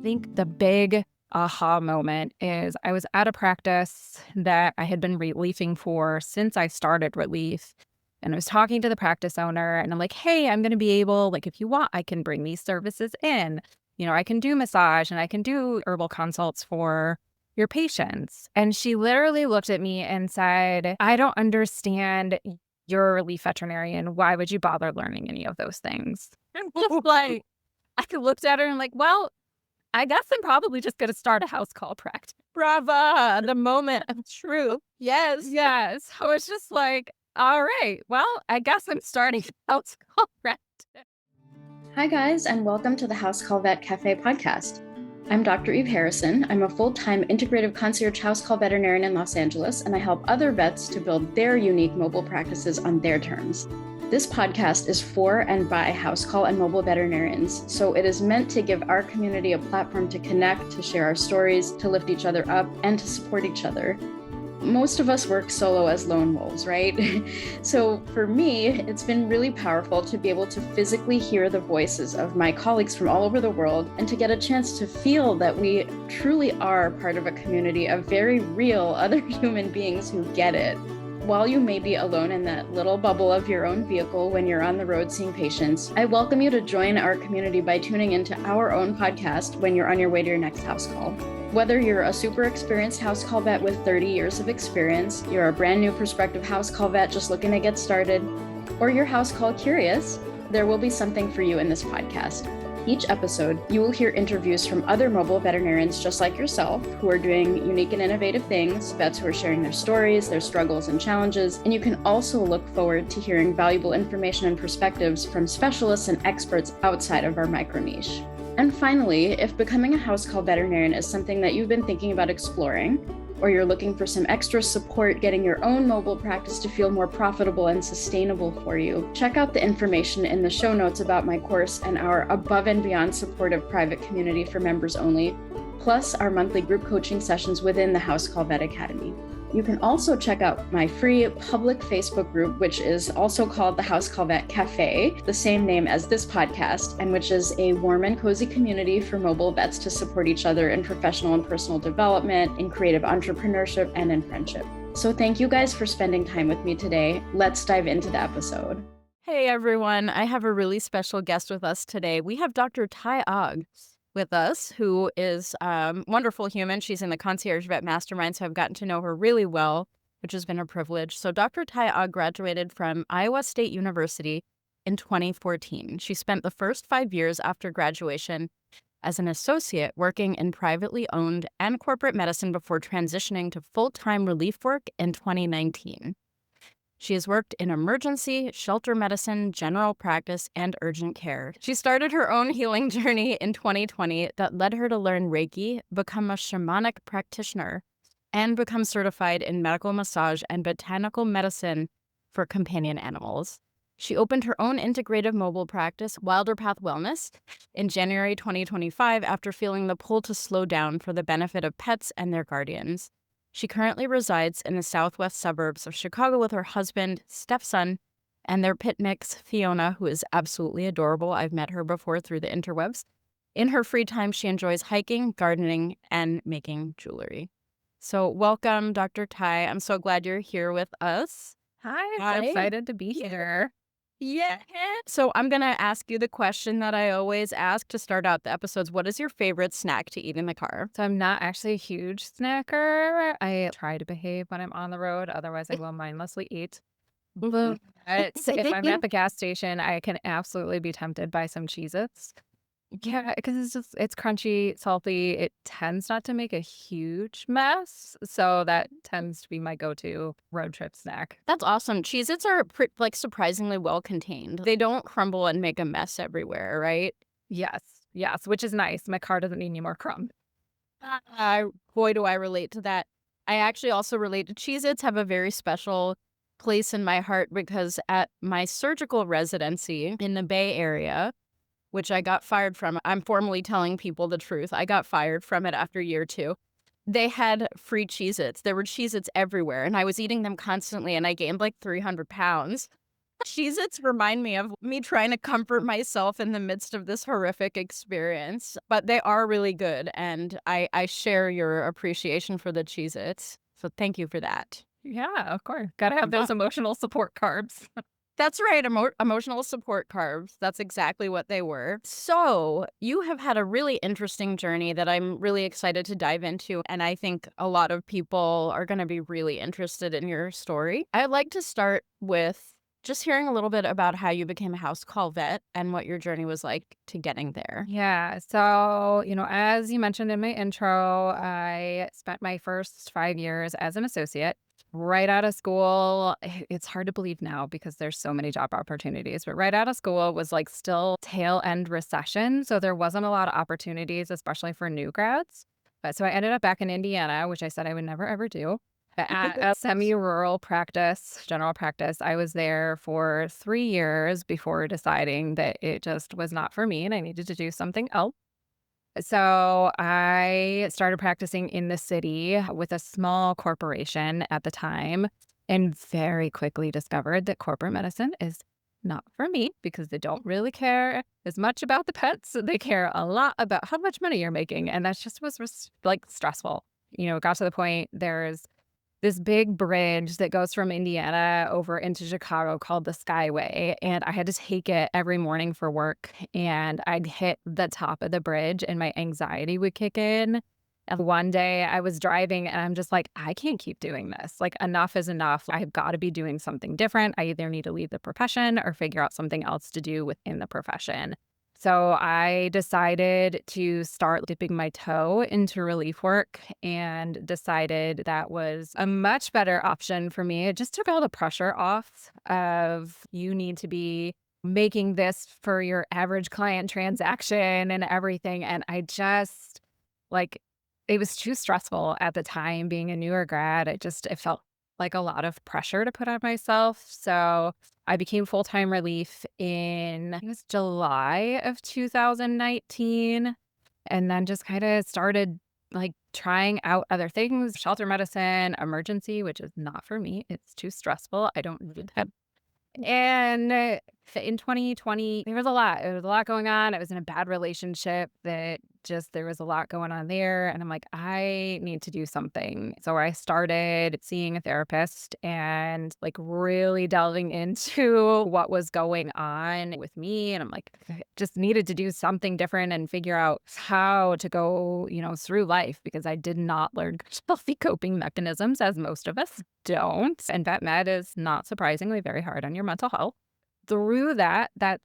think the big aha moment is I was at a practice that I had been reliefing for since I started relief. And I was talking to the practice owner and I'm like, hey, I'm going to be able, like, if you want, I can bring these services in. I can do massage and I can do herbal consults for your patients. And she literally looked at me and said, I don't understand. You're a relief veterinarian. Why would you bother learning any of those things? And just like, I looked at her and like, well, I guess I'm probably just going to start a house call practice. Brava, the moment of truth. Yes. Yes. I was just like, all right, well, I guess I'm starting a house call practice. Hi, guys, and welcome to the House Call Vet Cafe podcast. I'm Dr. Eve Harrison. I'm a full-time integrative concierge house call veterinarian in Los Angeles, and I help other vets to build their unique mobile practices on their terms. This podcast is for and by house call and mobile veterinarians, so it is meant to give our community a platform to connect, to share our stories, to lift each other up, and to support each other. Most of us work solo as lone wolves, right? So for me, it's been really powerful to be able to physically hear the voices of my colleagues from all over the world and to get a chance to feel that we truly are part of a community of very real other human beings who get it. While you may be alone in that little bubble of your own vehicle when you're on the road seeing patients, I welcome you to join our community by tuning into our own podcast when you're on your way to your next house call. Whether you're a super experienced house call vet with 30 years of experience, you're a brand new prospective house call vet just looking to get started, or you're house call curious, there will be something for you in this podcast. Each episode, you will hear interviews from other mobile veterinarians just like yourself who are doing unique and innovative things, vets who are sharing their stories, their struggles and challenges, and you can also look forward to hearing valuable information and perspectives from specialists and experts outside of our micro niche. And finally, if becoming a house call veterinarian is something that you've been thinking about exploring, or you're looking for some extra support getting your own mobile practice to feel more profitable and sustainable for you, check out the information in the show notes about my course and our above and beyond supportive private community for members only, plus our monthly group coaching sessions within the House Call Vet Academy. You can also check out my free public Facebook group, which is also called the House Call Vet Cafe, the same name as this podcast, and which is a warm and cozy community for mobile vets to support each other in professional and personal development, in creative entrepreneurship, and in friendship. So thank you guys for spending time with me today. Let's dive into the episode. Hey, everyone. I have a really special guest with us today. We have Dr. Tai Ogg with us, who is a wonderful human. She's in the Concierge Vet Mastermind, so I've gotten to know her really well, which has been a privilege. So Dr. Tai Ogg graduated from Iowa State University in 2014. She spent the first 5 years after graduation as an associate working in privately owned and corporate medicine before transitioning to full-time relief work in 2019. She has worked in emergency, shelter medicine, general practice, and urgent care. She started her own healing journey in 2020 that led her to learn Reiki, become a shamanic practitioner, and become certified in medical massage and botanical medicine for companion animals. She opened her own integrative mobile practice, Weirdapalooza Wellness, in January 2025 after feeling the pull to slow down for the benefit of pets and their guardians. She currently resides in the southwest suburbs of Chicago with her husband, stepson, and their pit mix, Fiona, who is absolutely adorable. I've met her before through the interwebs. In her free time, she enjoys hiking, gardening, and making jewelry. So welcome, Dr. Tai. I'm so glad you're here with us. Hi, I'm excited to be here. Yeah. So I'm going to ask you the question that I always ask to start out the episodes. What is your favorite snack to eat in the car? So I'm not actually a huge snacker. I try to behave when I'm on the road. Otherwise, I will mindlessly eat. But if I'm at the gas station, I can absolutely be tempted by some Cheez-Its. Yeah, because it's crunchy, salty. It tends not to make a huge mess. So that tends to be my go-to road trip snack. That's awesome. Cheez-Its are surprisingly well contained. They don't crumble and make a mess everywhere, right? Yes, which is nice. My car doesn't need any more crumbs. Boy, do I relate to that. I actually also relate to Cheez-Its, have a very special place in my heart because at my surgical residency in the Bay Area, which I got fired from, I'm formally telling people the truth. I got fired from it after year 2. They had free Cheez-Its. There were Cheez-Its everywhere, and I was eating them constantly, and I gained like 300 pounds. Cheez-Its remind me of me trying to comfort myself in the midst of this horrific experience, but they are really good, and I share your appreciation for the Cheez-Its, so thank you for that. Yeah, of course. Gotta have those emotional support carbs. That's right, emotional support carbs. That's exactly what they were. So, you have had a really interesting journey that I'm really excited to dive into, and I think a lot of people are going to be really interested in your story. I'd like to start with just hearing a little bit about how you became a house call vet and what your journey was like to getting there. Yeah. So, as you mentioned in my intro, I spent my first 5 years as an associate. Right out of school, it's hard to believe now because there's so many job opportunities, but right out of school was like still tail end recession. So there wasn't a lot of opportunities, especially for new grads. But so I ended up back in Indiana, which I said I would never ever do. At a semi-rural practice, general practice, I was there for 3 years before deciding that it just was not for me and I needed to do something else. So I started practicing in the city with a small corporation at the time and very quickly discovered that corporate medicine is not for me because they don't really care as much about the pets. They care a lot about how much money you're making. And that just was like stressful. It got to the point there's this big bridge that goes from Indiana over into Chicago called the Skyway, and I had to take it every morning for work, and I'd hit the top of the bridge and my anxiety would kick in. And one day I was driving and I'm just like, I can't keep doing this. Like, enough is enough. I've got to be doing something different. I either need to leave the profession or figure out something else to do within the profession. So I decided to start dipping my toe into relief work and decided that was a much better option for me. It just took all the pressure off of you need to be making this for your average client transaction and everything. And I just like it was too stressful at the time being a newer grad. It felt like a lot of pressure to put on myself. So I became full-time relief in, I think it was July of 2019, and then just kind of started like trying out other things, shelter medicine, emergency, which is not for me. It's too stressful. I don't need that. And in 2020, there was a lot. There was a lot going on. I was in a bad relationship that just there was a lot going on there. And I'm like, I need to do something. So I started seeing a therapist and like really delving into what was going on with me. And I'm like, I just needed to do something different and figure out how to go, through life because I did not learn healthy coping mechanisms as most of us don't. And vet med is not surprisingly very hard on your mental health. Through that's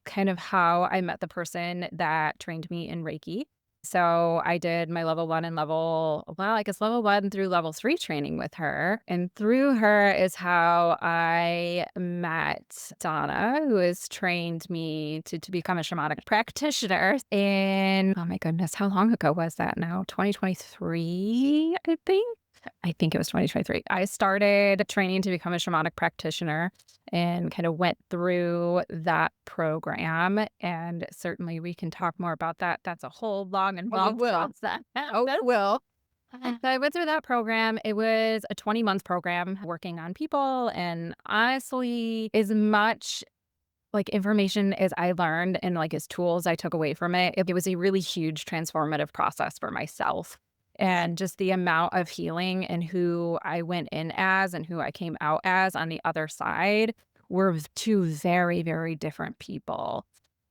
kind of how I met the person that trained me in Reiki. So I did my level 1 and level 1 through level 3 training with her. And through her is how I met Donna, who has trained me to become a shamanic practitioner. And oh my goodness, how long ago was that now? 2023, I think. I think it was 2023. I started training to become a shamanic practitioner and kind of went through that program. And certainly we can talk more about that. That's a whole long and long process. Oh, it will. So I went through that program. It was a 20-month program working on people. And honestly, as much like information as I learned and like as tools I took away from it, it was a really huge transformative process for myself. And just the amount of healing and who I went in as and who I came out as on the other side were two very, very different people.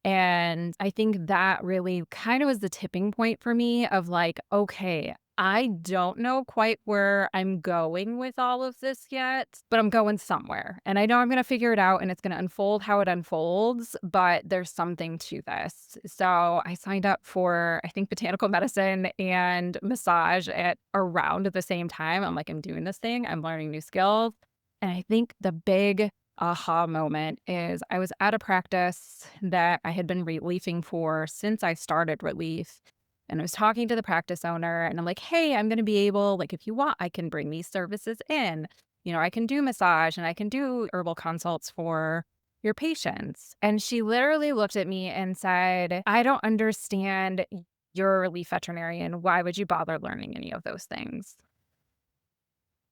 And I think that really kind of was the tipping point for me of like, okay, I don't know quite where I'm going with all of this yet, but I'm going somewhere. And I know I'm going to figure it out and it's going to unfold how it unfolds, but there's something to this. So I signed up for, I think, botanical medicine and massage at around the same time. I'm like, I'm doing this thing, I'm learning new skills. And I think the big aha moment is I was at a practice that I had been relieving for since I started relief. And I was talking to the practice owner and I'm like, hey, I'm going to be able, like, if you want, I can bring these services in. I can do massage and I can do herbal consults for your patients. And she literally looked at me and said, I don't understand. You're a relief veterinarian. Why would you bother learning any of those things?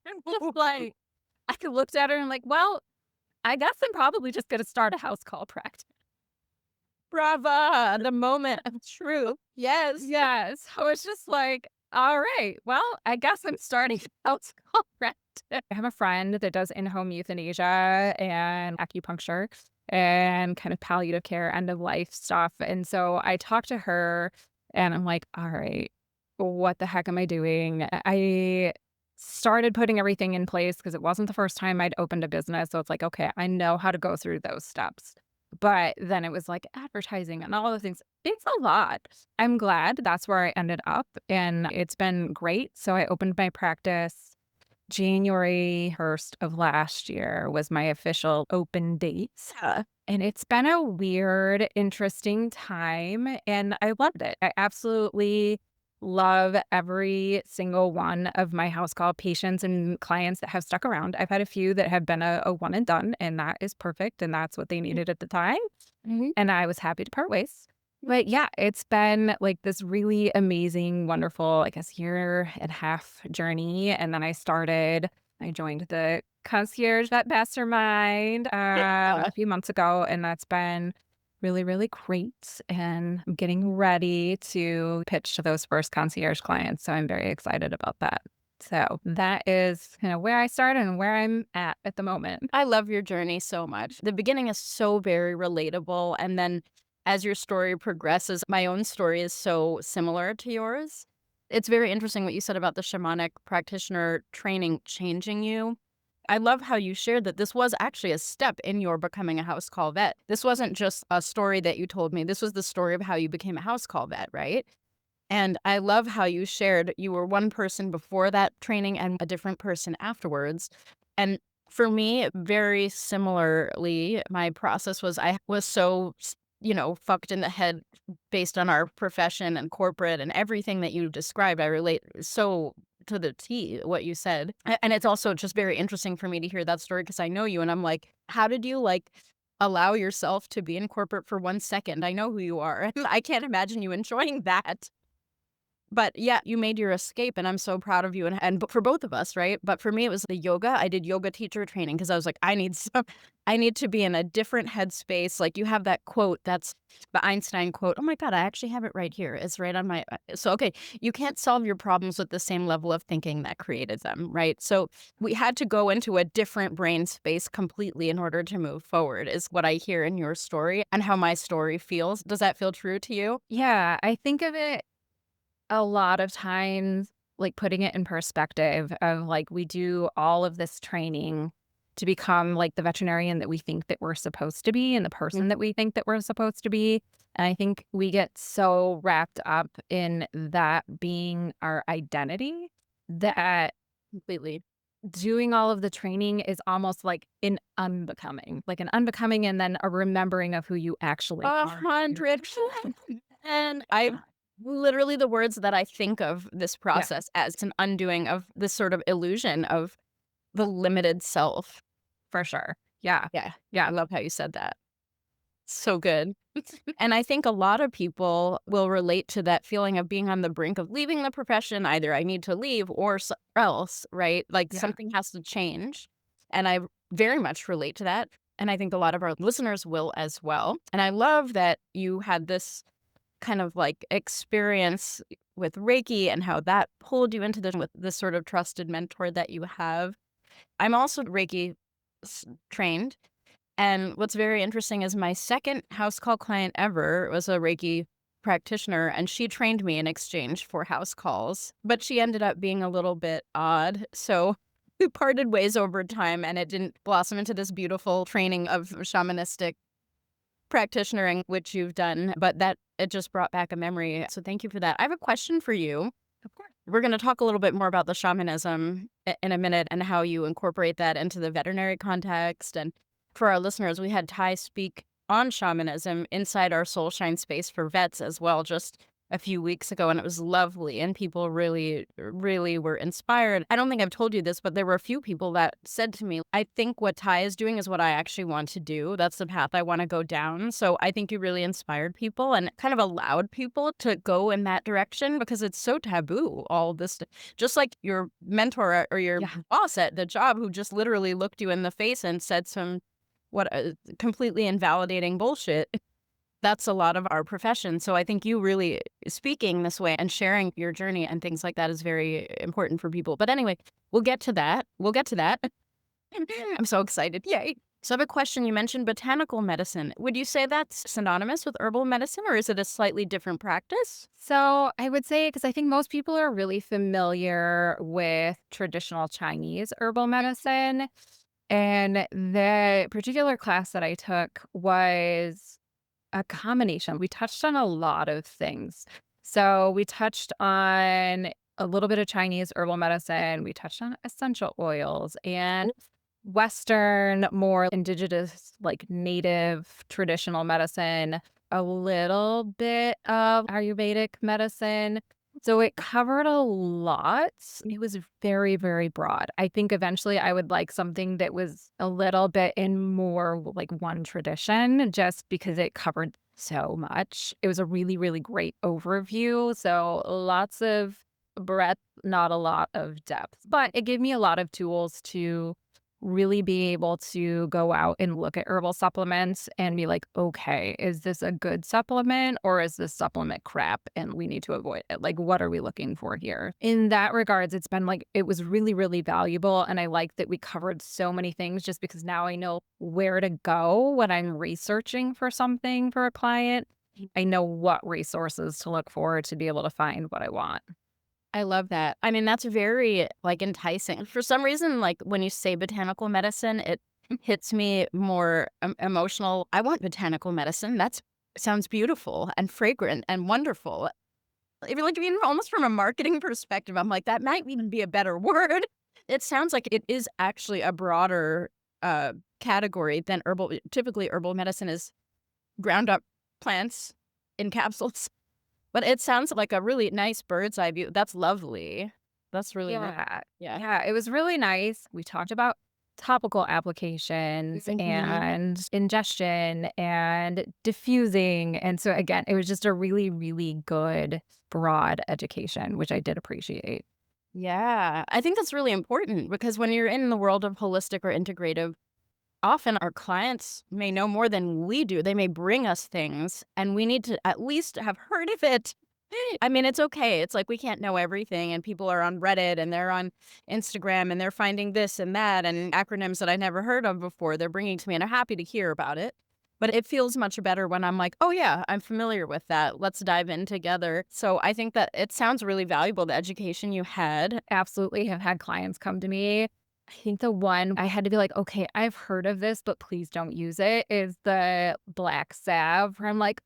I'm just like, I looked at her and like, well, I guess I'm probably just going to start a house call practice. Brava, the moment of truth. Yes. Yes. I was just like, all right, well, I guess I'm starting a house call practice. I have a friend that does in-home euthanasia and acupuncture and kind of palliative care, end of life stuff. And so I talked to her and I'm like, all right, what the heck am I doing? I started putting everything in place because it wasn't the first time I'd opened a business. So it's like, okay, I know how to go through those steps. But then it was like advertising and all the things. It's a lot. I'm glad that's where I ended up and it's been great. So I opened my practice January 1st of last year was my official open date. And it's been a weird, interesting time, and I loved it. I absolutely love every single one of my house call patients and clients that have stuck around. I've had a few that have been a one and done, and that is perfect, and that's what they needed at the time, Mhm. and I was happy to part ways. But yeah, it's been like this really amazing, wonderful, I guess, year and a half journey. And then I joined the concierge vet mastermind Yeah. a few months ago. And that's been really, really great. And I'm getting ready to pitch to those first concierge clients. So I'm very excited about that. So that is kind of where I started and where I'm at the moment. I love your journey so much. The beginning is so very relatable. And then as your story progresses, my own story is so similar to yours. It's very interesting what you said about the shamanic practitioner training changing you. I love how you shared that this was actually a step in your becoming a house call vet. This wasn't just a story that you told me. This was the story of how you became a house call vet, right? And I love how you shared you were one person before that training and a different person afterwards. And for me, very similarly, my process was I was so, fucked in the head based on our profession and corporate and everything that you described. I relate so to the T what you said. And it's also just very interesting for me to hear that story because I know you and I'm like, how did you allow yourself to be in corporate for 1 second? I know who you are. And I can't imagine you enjoying that. But yeah, you made your escape and I'm so proud of you and for both of us, right? But for me, it was the yoga. I did yoga teacher training because I was like, I need to be in a different headspace. Like you have that quote, that's the Einstein quote. Oh my God, I actually have it right here. It's right on my, so okay, you can't solve your problems with the same level of thinking that created them, right? So we had to go into a different brain space completely in order to move forward is what I hear in your story and how my story feels. Does that feel true to you? Yeah, I think of it a lot of times, like, putting it in perspective of, like, we do all of this training to become, like, the veterinarian that we think that we're supposed to be and the person that we think that we're supposed to be, and I think we get so wrapped up in that being our identity that Completely. doing all of the training is almost like an unbecoming and then a remembering of who you actually are. 100%. And I literally the words that I think of this Yeah, process as an undoing of this sort of illusion of the limited self. for sure. Yeah, Yeah. I yeah, love how you said that. So good. And I think a lot of people will relate to that feeling of being on the brink of leaving the profession. Either I need to leave or else, right? Like yeah. something has to change. And I very much relate to that. And I think a lot of our listeners will as well. And I love that you had this kind of experience with Reiki and how that pulled you into this with this sort of trusted mentor that you have. I'm also Reiki trained. And what's very interesting is my second house call client ever was a Reiki practitioner, and she trained me in exchange for house calls. But she ended up being a little bit odd. So we parted ways over time, and it didn't blossom into this beautiful training of shamanistic practitionering, which you've done. But that it just brought back a memory. So thank you for that. I have a question for you. Of course. We're going to talk a little bit more about the shamanism in a minute and how you incorporate that into the veterinary context. And for our listeners, we had Ty speak on shamanism inside our Soul Shine space for vets as well, just a few weeks ago. And it was lovely. And people really, really were inspired. I don't think I've told you this, but there were a few people that said to me, I think what Ty is doing is what I actually want to do. That's the path I want to go down. So I think you really inspired people and kind of allowed people to go in that direction because it's so taboo, all this, just like your mentor or your Yeah. boss at the job who just literally looked you in the face and said some what completely invalidating bullshit. That's a lot of our profession. So I think you really speaking this way and sharing your journey and things like that is very important for people. But anyway, we'll get to that. We'll get to that. I'm so excited. Yay. So I have a question. You mentioned botanical medicine. Would you say that's synonymous with herbal medicine, or is it a slightly different practice? So I would say, because I think most people are really familiar with traditional Chinese herbal medicine. And the particular class that I took was a combination. We touched on a lot of things. So we touched on a little bit of Chinese herbal medicine. We touched on essential oils and Western, more indigenous, like native traditional medicine, a little bit of Ayurvedic medicine. So it covered a lot. It was very, very broad. I think eventually I would like something that was a little bit in more like one tradition, just because it covered so much. It was a really, really great overview. So lots of breadth, not a lot of depth, but it gave me a lot of tools to really be able to go out and look at herbal supplements and be like, okay, is this a good supplement or is this supplement crap and we need to avoid it? Like, what are we looking for here? In that regards, it's been like, it was really, really valuable. And I like that we covered so many things just because now I know where to go when I'm researching for something for a client. I know what resources to look for to be able to find what I want. I love that. I mean, that's very, like, enticing. For some reason, like, when you say botanical medicine, it hits me more emotional. I want botanical medicine. That sounds beautiful and fragrant and wonderful. Even almost from a marketing perspective, I'm like, that might even be a better word. It sounds like it is actually a broader category than herbal. Typically, herbal medicine is ground up plants in capsules. But it sounds like a really nice bird's eye view. That's lovely. That's really nice. Yeah. Yeah. Yeah. It was really nice. We talked about topical applications Mhm. and ingestion and diffusing. And so, again, it was just a really, really good, broad education, which I did appreciate. Yeah. I think that's really important because when you're in the world of holistic or integrative, often our clients may know more than we do. They may bring us things and we need to at least have heard of it. I mean, it's okay. It's like we can't know everything, and people are on Reddit and they're on Instagram and they're finding this and that and acronyms that I never heard of before. They're bringing to me and I'm happy to hear about it. But it feels much better when I'm like, oh, yeah, I'm familiar with that. Let's dive in together. So I think that it sounds really valuable, the education you had. Absolutely have had clients come to me. I think the one I had to be like, okay, I've heard of this, but please don't use it, is the black salve, where I'm like,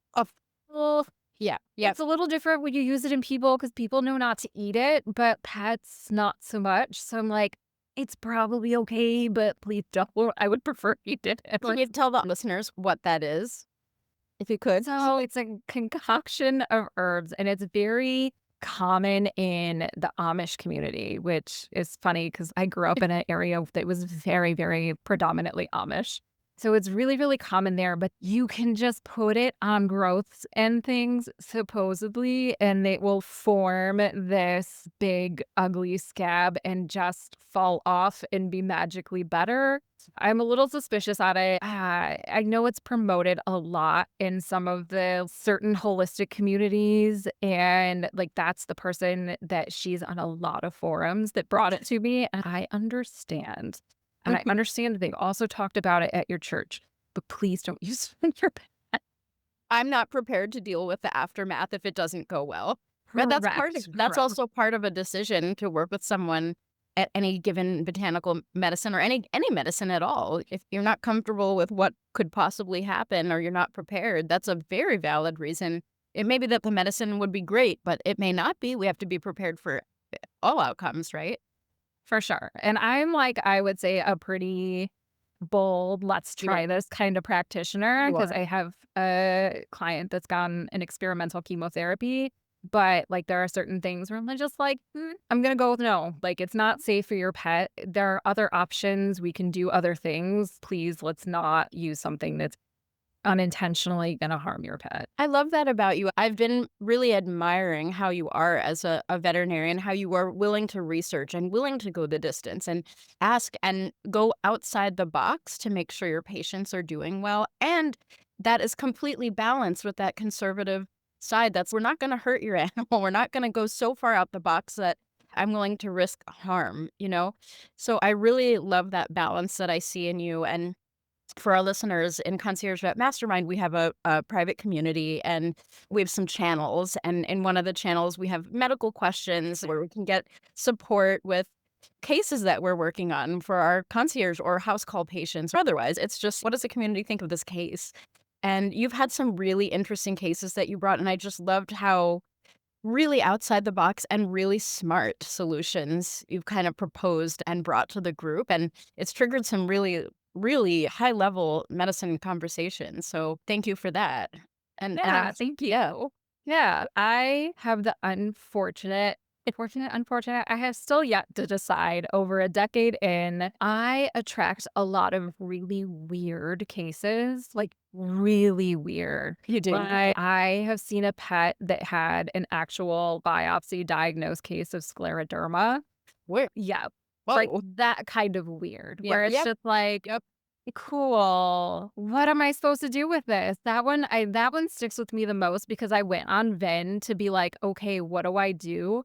oh, Yeah. Yeah. it's a little different when you use it in people because people know not to eat it, but pets, not so much. So I'm like, it's probably okay, but please don't. I would prefer you did it. Can you tell the listeners what that is, if you could? So it's a concoction of herbs, and it's very common in the Amish community, which is funny because I grew up in an area that was very, very predominantly Amish. So it's really, really common there, but you can just put it on growths and things, supposedly, and they will form this big, ugly scab and just fall off and be magically better. I'm a little suspicious at it. I know it's promoted a lot in some of the certain holistic communities. And like, that's the person that she's on a lot of forums that brought it to me. And I understand. And I understand that they also talked about it at your church, but please don't use it in your pet. I'm not prepared to deal with the aftermath if it doesn't go well. But that's Correct. also part of a decision to work with someone at any given botanical medicine or any medicine at all. If you're not comfortable with what could possibly happen or you're not prepared, that's a very valid reason. It may be that the medicine would be great, but it may not be. We have to be prepared for all outcomes, right? For sure. And I'm like, I would say a pretty bold, let's try this kind of practitioner, because I have a client that's gotten an experimental chemotherapy. But like, there are certain things where I'm just like, I'm going to go with no. Like, it's not safe for your pet. There are other options. We can do other things. Please, let's not use something that's unintentionally going to harm your pet. I love that about you. I've been really admiring how you are as a veterinarian, how you are willing to research and willing to go the distance and ask and go outside the box to make sure your patients are doing well. And that is completely balanced with that conservative side. That's we're not going to hurt your animal. We're not going to go so far out the box that I'm willing to risk harm, you know? So I really love that balance that I see in you. And for our listeners, in Concierge Vet Mastermind, we have a private community and we have some channels. And in one of the channels, we have medical questions where we can get support with cases that we're working on for our concierge or house call patients or otherwise. It's just, what does the community think of this case? And you've had some really interesting cases that you brought. And I just loved how really outside the box and really smart solutions you've kind of proposed and brought to the group. And it's triggered some really high level medicine conversations. So thank you for that. Yeah, thank you. Yeah, I have the unfortunate, I have still yet to decide over a decade in. I attract a lot of really weird cases, like really weird. You do. I have seen a pet that had an actual biopsy diagnosed case of scleroderma. Where? Yeah, Whoa. like that kind of weird, Yep, where it's yep. just like, cool. What am I supposed to do with this? That one sticks with me the most because I went on Venn to be like, okay, what do I do?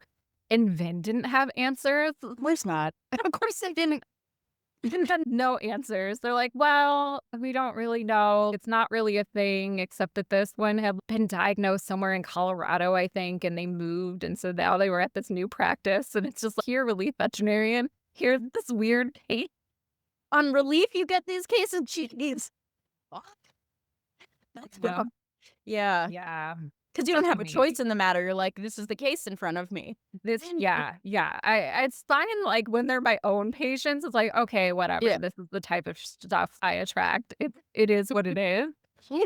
And Venn didn't have answers. Of course not. Of course they didn't. Venn had no answers. They're like, well, we don't really know. It's not really a thing, except that this one had been diagnosed somewhere in Colorado, I think, and they moved. And so now they were at this new practice. And it's just like, here, relief veterinarian, here's this weird case. On relief, you get these cases. Jeez. What? That's Yeah. rough. Yeah. Yeah. Because you don't have a Amazing. choice in the matter. You're like, this is the case in front of me. Yeah. It's fine, like, when they're my own patients, it's like, okay, whatever. Yeah. This is the type of stuff I attract. It is what it is.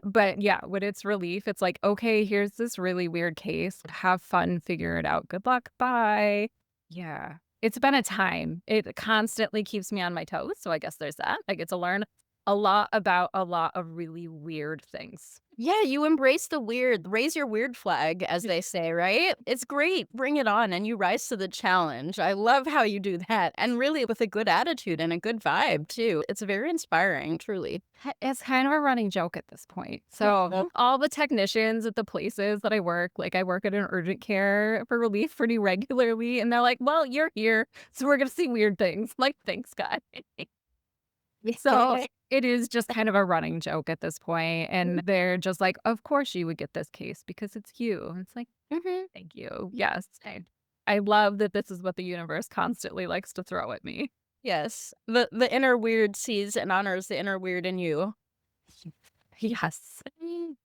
But yeah, when it's relief, it's like, okay, here's this really weird case. Have fun, figure it out. Good luck. Bye. Yeah. It's been a time. It constantly keeps me on my toes. So I guess there's that. I get to learn a lot about a lot of really weird things. Yeah, you embrace the weird, raise your weird flag, as they say, right? It's great. Bring it on and you rise to the challenge. I love how you do that. And really with a good attitude and a good vibe, too. It's very inspiring, truly. It's kind of a running joke at this point. So all the technicians at the places that I work, like I work at an urgent care for relief pretty regularly, and they're like, well, you're here, so we're going to see weird things. I'm like, thanks, God. So it is just kind of a running joke at this point. And they're just like, of course you would get this case because it's you. And it's like, thank you. Yes. I love that this is what the universe constantly likes to throw at me. Yes. The inner weird sees and honors the inner weird in you. Yes.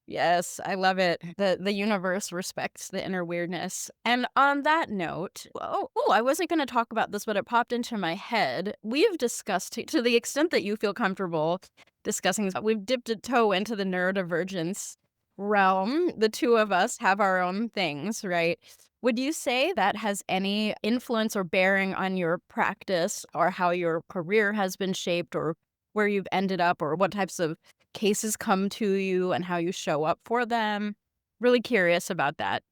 Yes, I love it. The universe respects the inner weirdness. And on that note, I wasn't going to talk about this, but it popped into my head. We've discussed, to the extent that you feel comfortable discussing this, we've dipped a toe into the neurodivergence realm. The two of us have our own things, right? Would you say that has any influence or bearing on your practice or how your career has been shaped or where you've ended up or what types of cases come to you and how you show up for them? Really curious about that.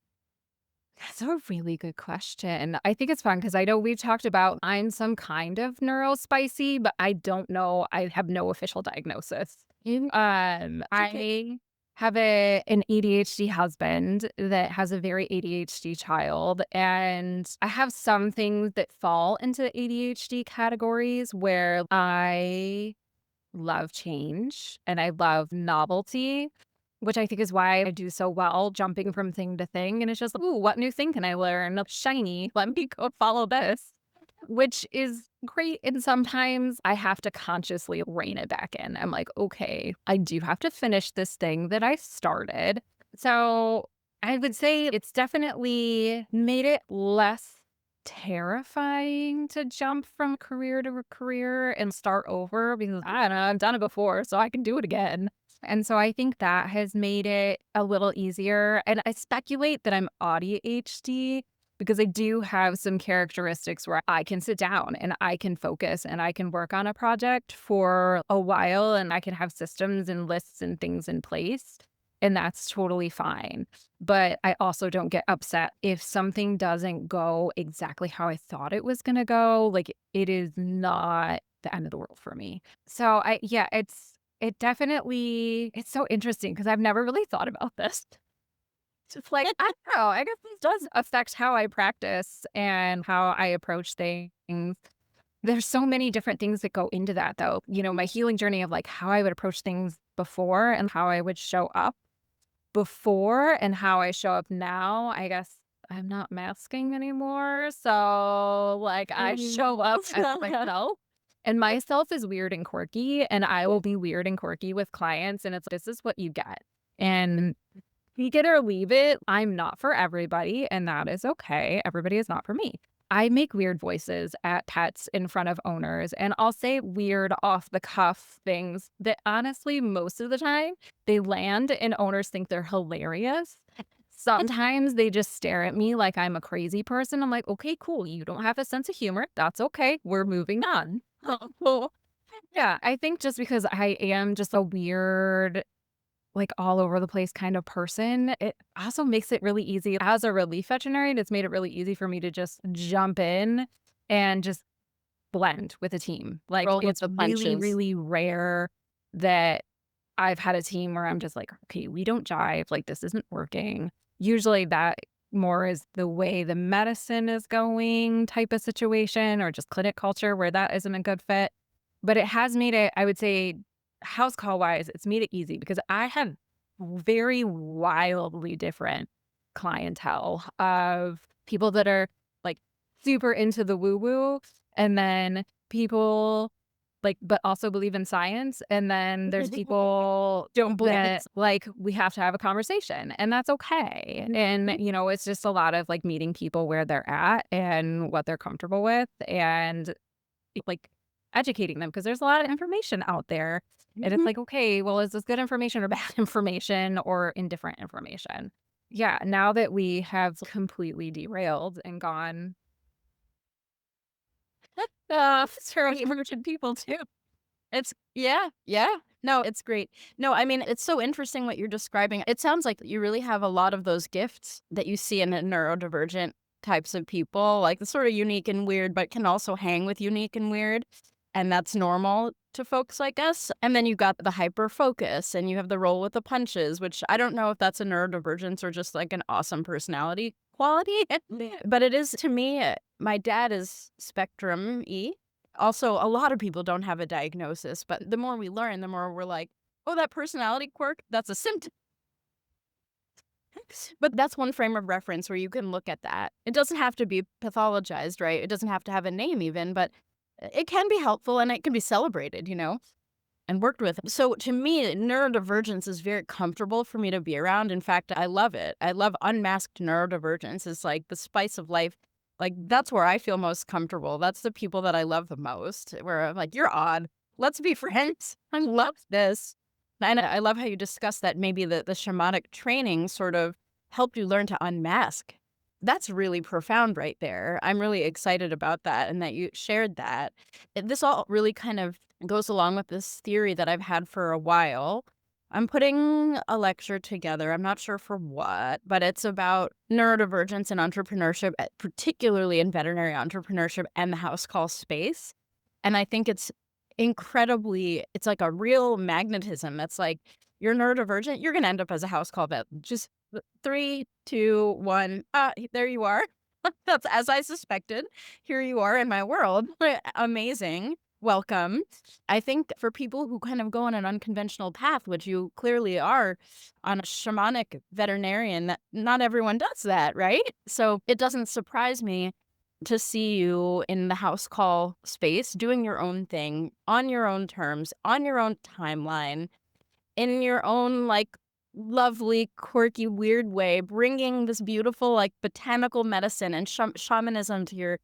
That's a really good question. I think it's fun because I know we've talked about I'm some kind of neurospicy, but I don't know. I have no official diagnosis. I have an ADHD husband that has a very ADHD child, and I have some things that fall into the ADHD categories where I love change and I love novelty, which I think is why I do so well jumping from thing to thing. And it's just, ooh, what new thing can I learn? Shiny. Let me go follow this, which is great. And sometimes I have to consciously rein it back in. I'm like, okay, I do have to finish this thing that I started. So I would say it's definitely made it less terrifying to jump from career to career and start over because I don't know, I've done it before, so I can do it again. And so I think that has made it a little easier. And I speculate that I'm ADHD because I do have some characteristics where I can sit down and I can focus and I can work on a project for a while and I can have systems and lists and things in place. And that's totally fine. But I also don't get upset if something doesn't go exactly how I thought it was going to go. Like, it is not the end of the world for me. So it's so interesting because I've never really thought about this. Just like, I don't know, I guess this does affect how I practice and how I approach things. There's so many different things that go into that, though. My healing journey of like how I would approach things before and how I would show up before and how I show up now. I guess I'm not masking anymore. So, like, I show up as myself. And myself is weird and quirky, and I will be weird and quirky with clients. And it's this is what you get. And take it or leave it. I'm not for everybody, and that is okay. Everybody is not for me. I make weird voices at pets in front of owners, and I'll say weird off the cuff things that honestly, most of the time, they land and owners think they're hilarious. Sometimes they just stare at me like I'm a crazy person. I'm like, okay, cool. You don't have a sense of humor. That's okay. We're moving on. Yeah, I think just because I am just a weird, like all over the place kind of person, it also makes it really easy. As a relief veterinarian, it's made it really easy for me to just jump in and just blend with a team. Like, Roll with it's the really, punches. really rare that I've had a team where I'm just like, okay, we don't jive. Like, this isn't working. Usually that more is the way the medicine is going type of situation, or just clinic culture where that isn't a good fit. But it has made it, I would say, house call wise, it's made it easy because I have very wildly different clientele of people that are like super into the woo woo, and then people like, but also believe in science. And then there's people Don't believe that like, we have to have a conversation, and that's okay. And, it's just a lot of like meeting people where they're at and what they're comfortable with, and like educating them because there's a lot of information out there. And it's like, okay, well, is this good information or bad information or indifferent information? Yeah, now that we have completely derailed and gone for emergent people too. It's yeah. No, it's great. No, I mean, it's so interesting what you're describing. It sounds like you really have a lot of those gifts that you see in the neurodivergent types of people, like the sort of unique and weird, but can also hang with unique and weird. And that's normal to folks like us. And then you got the hyper focus and you have the roll with the punches, which I don't know if that's a neurodivergence or just like an awesome personality quality. But it is, to me, my dad is spectrum E. Also, a lot of people don't have a diagnosis, but the more we learn, the more we're like, oh, that personality quirk, that's a symptom. But that's one frame of reference where you can look at that. It doesn't have to be pathologized, right? It doesn't have to have a name even, but it can be helpful and it can be celebrated, and worked with. So to me, neurodivergence is very comfortable for me to be around. In fact, I love it. I love unmasked neurodivergence. It's like the spice of life. Like, that's where I feel most comfortable. That's the people that I love the most, where I'm like, you're odd. Let's be friends. I love this. And I love how you discuss that maybe the shamanic training sort of helped you learn to unmask. That's really profound right there. I'm really excited about that and that you shared that. This all really kind of goes along with this theory that I've had for a while. I'm putting a lecture together. I'm not sure for what, but it's about neurodivergence and entrepreneurship, particularly in veterinary entrepreneurship and the house call space. And I think it's it's like a real magnetism. That's like, you're neurodivergent, you're going to end up as a house call vet. Just 3, 2, 1. There you are. That's as I suspected. Here you are in my world. Amazing. Welcome. I think for people who kind of go on an unconventional path, which you clearly are on a shamanic veterinarian, that not everyone does that, right? So it doesn't surprise me to see you in the house call space, doing your own thing, on your own terms, on your own timeline, in your own, like, lovely, quirky, weird way, bringing this beautiful, like, botanical medicine and shamanism to your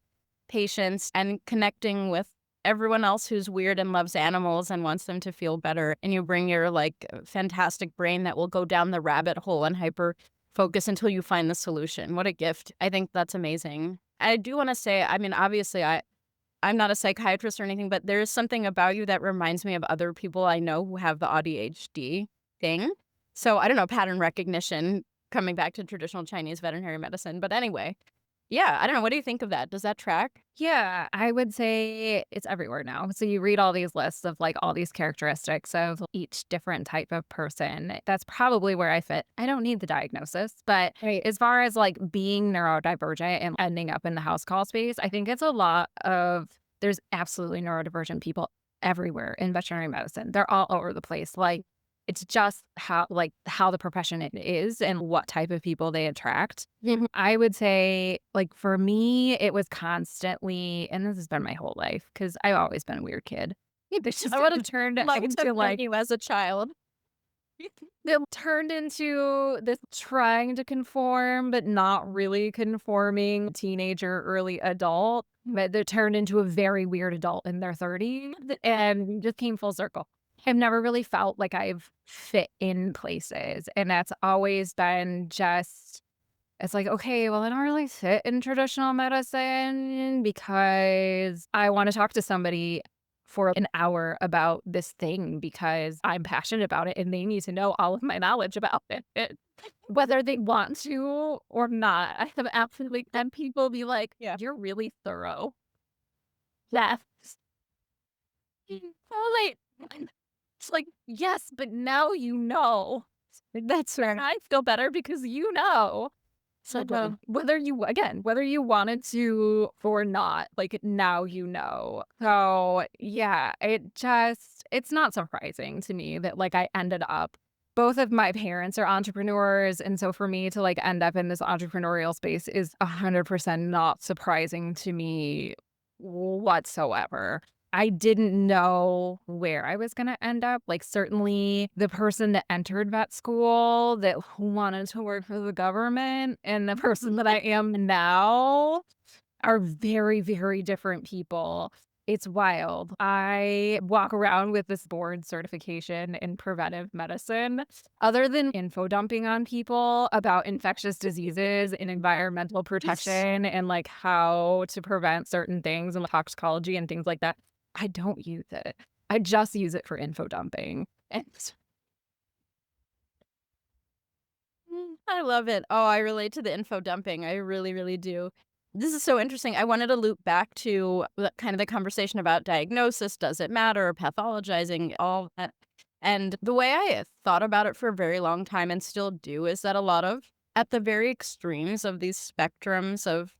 patients and connecting with everyone else who's weird and loves animals and wants them to feel better. And you bring your, like, fantastic brain that will go down the rabbit hole and hyper focus until you find the solution. What a gift. I think that's amazing. I do want to say, I mean, obviously, I'm not a psychiatrist or anything, but there is something about you that reminds me of other people I know who have the ADHD thing. So I don't know, pattern recognition, coming back to traditional Chinese veterinary medicine. But anyway, yeah, I don't know. What do you think of that? Does that track? Yeah, I would say it's everywhere now. So you read all these lists of like all these characteristics of each different type of person. That's probably where I fit. I don't need the diagnosis, but Right. as far as like being neurodivergent and ending up in the house call space, I think it's a lot of there's absolutely neurodivergent people everywhere in veterinary medicine. They're all over the place. Like it's just how the profession it is and what type of people they attract. Mhm. I would say, like, for me, it was constantly, and this has been my whole life because I've always been a weird kid. It's just I would have turned loved to into have like, known you as a child. it turned into this trying to conform, but not really conforming teenager, early adult. But they turned into a very weird adult in their 30s and just came full circle. I've never really felt like I've fit in places. And that's always been just it's like, okay, well, I don't really fit in traditional medicine because I want to talk to somebody for an hour about this thing because I'm passionate about it and they need to know all of my knowledge about it, whether they want to or not. I have absolutely had people be like, Yeah. you're really thorough. That's oh, wait. It's like, yes, but now you know. That's fair. I feel better because you know. So whether you wanted to or not, like now you know. So yeah, it's not surprising to me that like I ended up both of my parents are entrepreneurs. And so for me to like end up in this entrepreneurial space is 100% not surprising to me whatsoever. I didn't know where I was going to end up. Like, certainly the person that entered vet school that wanted to work for the government and the person that I am now are very, very different people. It's wild. I walk around with this board certification in preventive medicine. Other than info dumping on people about infectious diseases and environmental protection and like how to prevent certain things and toxicology and things like that, I don't use it. I just use it for info dumping. And I love it. Oh, I relate to the info dumping. I really, really do. This is so interesting. I wanted to loop back to kind of the conversation about diagnosis. Does it matter? Pathologizing, all that. And the way I thought about it for a very long time and still do is that a lot of, at the very extremes of these spectrums of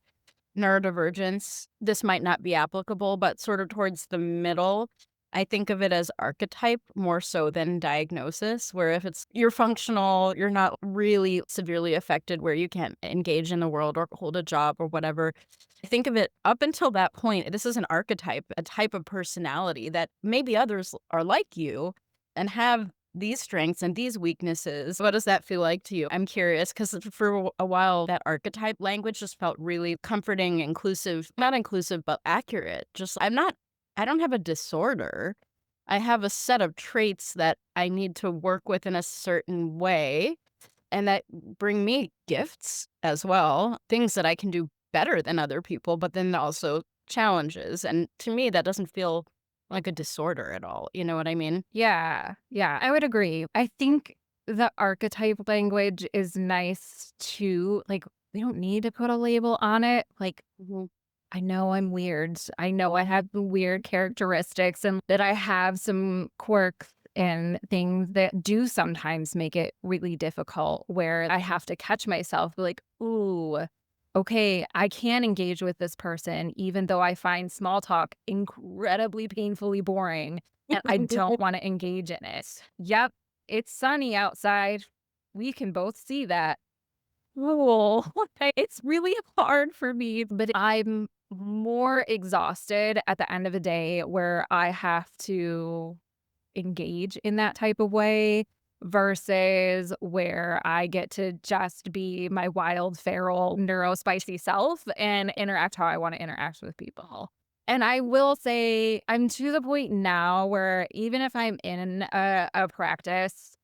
neurodivergence, this might not be applicable, but sort of towards the middle, I think of it as archetype more so than diagnosis, where if it's you're functional, you're not really severely affected where you can't engage in the world or hold a job or whatever. I think of it up until that point, this is an archetype, a type of personality that maybe others are like you and have these strengths and these weaknesses. What does that feel like to you? I'm curious because for a while, that archetype language just felt really comforting, inclusive, not inclusive, but accurate. Just, I don't have a disorder. I have a set of traits that I need to work with in a certain way and that bring me gifts as well, things that I can do better than other people, but then also challenges. And to me, that doesn't feel like a disorder at all. You know what I mean? yeah, I would agree. I think the archetype language is nice too. Like, we don't need to put a label on it. Like, I know I'm weird. I know I have weird characteristics and that I have some quirks and things that do sometimes make it really difficult where I have to catch myself like, ooh, okay, I can engage with this person even though I find small talk incredibly painfully boring and I don't want to engage in it. Yep, it's sunny outside. We can both see that. Oh, it's really hard for me, but I'm more exhausted at the end of the day where I have to engage in that type of way versus where I get to just be my wild, feral, neurospicy self and interact how I want to interact with people. And I will say I'm to the point now where even if I'm in a practice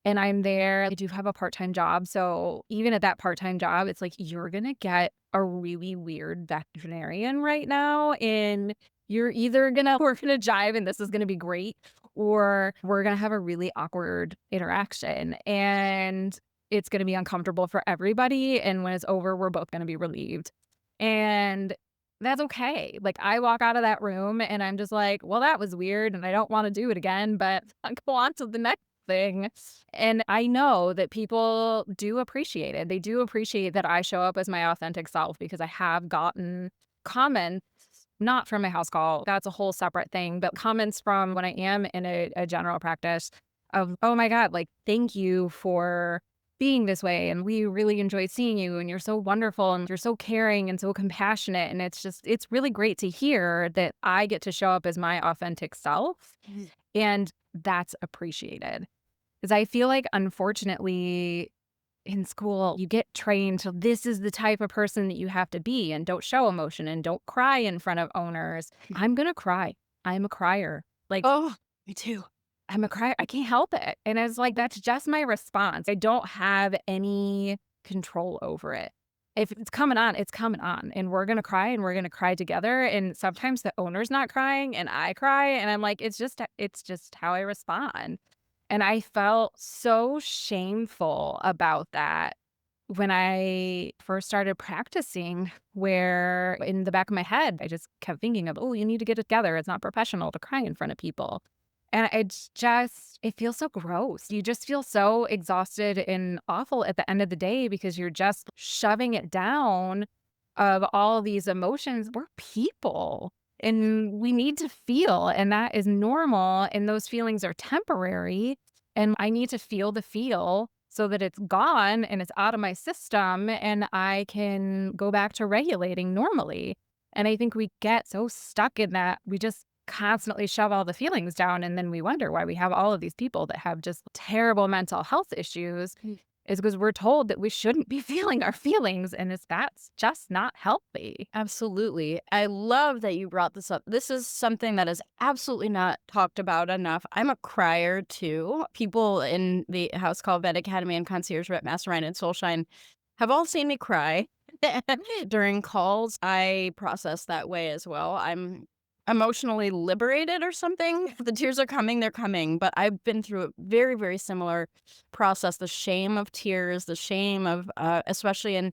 and I'm there. I do have a part-time job. So even at that part-time job, it's like, you're going to get a really weird veterinarian right now. And you're either we're going to jive and this is going to be great, or we're going to have a really awkward interaction. And it's going to be uncomfortable for everybody. And when it's over, we're both going to be relieved. And that's okay. Like, I walk out of that room and I'm just like, well, that was weird and I don't want to do it again, but I'll go on to the next thing. And I know that people do appreciate it. They do appreciate that I show up as my authentic self, because I have gotten comments, not from my house call. That's a whole separate thing, but comments from when I am in a general practice of, oh my God, like, thank you for being this way. And we really enjoy seeing you. And you're so wonderful. And you're so caring and so compassionate. And it's really great to hear that I get to show up as my authentic self. Mhm. And that's appreciated. Because I feel like, unfortunately, in school, you get trained to, this is the type of person that you have to be, and don't show emotion and don't cry in front of owners. I'm going to cry. I'm a crier. Like, Oh, me too. I'm a crier. I can't help it. And it's like, that's just my response. I don't have any control over it. If it's coming on, it's coming on. And we're going to cry, and we're going to cry together. And sometimes the owner's not crying and I cry. And I'm like, it's just how I respond. And I felt so shameful about that when I first started practicing, where in the back of my head, I just kept thinking of, oh, you need to get it together. It's not professional to cry in front of people. And it feels so gross. You just feel so exhausted and awful at the end of the day, because you're just shoving it down of all these emotions. We're people and we need to feel, and that is normal. And those feelings are temporary. And I need to feel the feel so that it's gone and it's out of my system and I can go back to regulating normally. And I think we get so stuck in that we just constantly shove all the feelings down, and then we wonder why we have all of these people that have just terrible mental health issues, is because we're told that we shouldn't be feeling our feelings, and that's just not healthy. Absolutely. I love that you brought this up. This is something that is absolutely not talked about enough. I'm a crier too. People in the House Call Vet Academy and Concierge Vet Mastermind and Soulshine have all seen me cry during calls. I process that way as well. I'm emotionally liberated or something. If the tears are coming, they're coming. But I've been through a very, very similar process. The shame of tears, the shame of, especially in,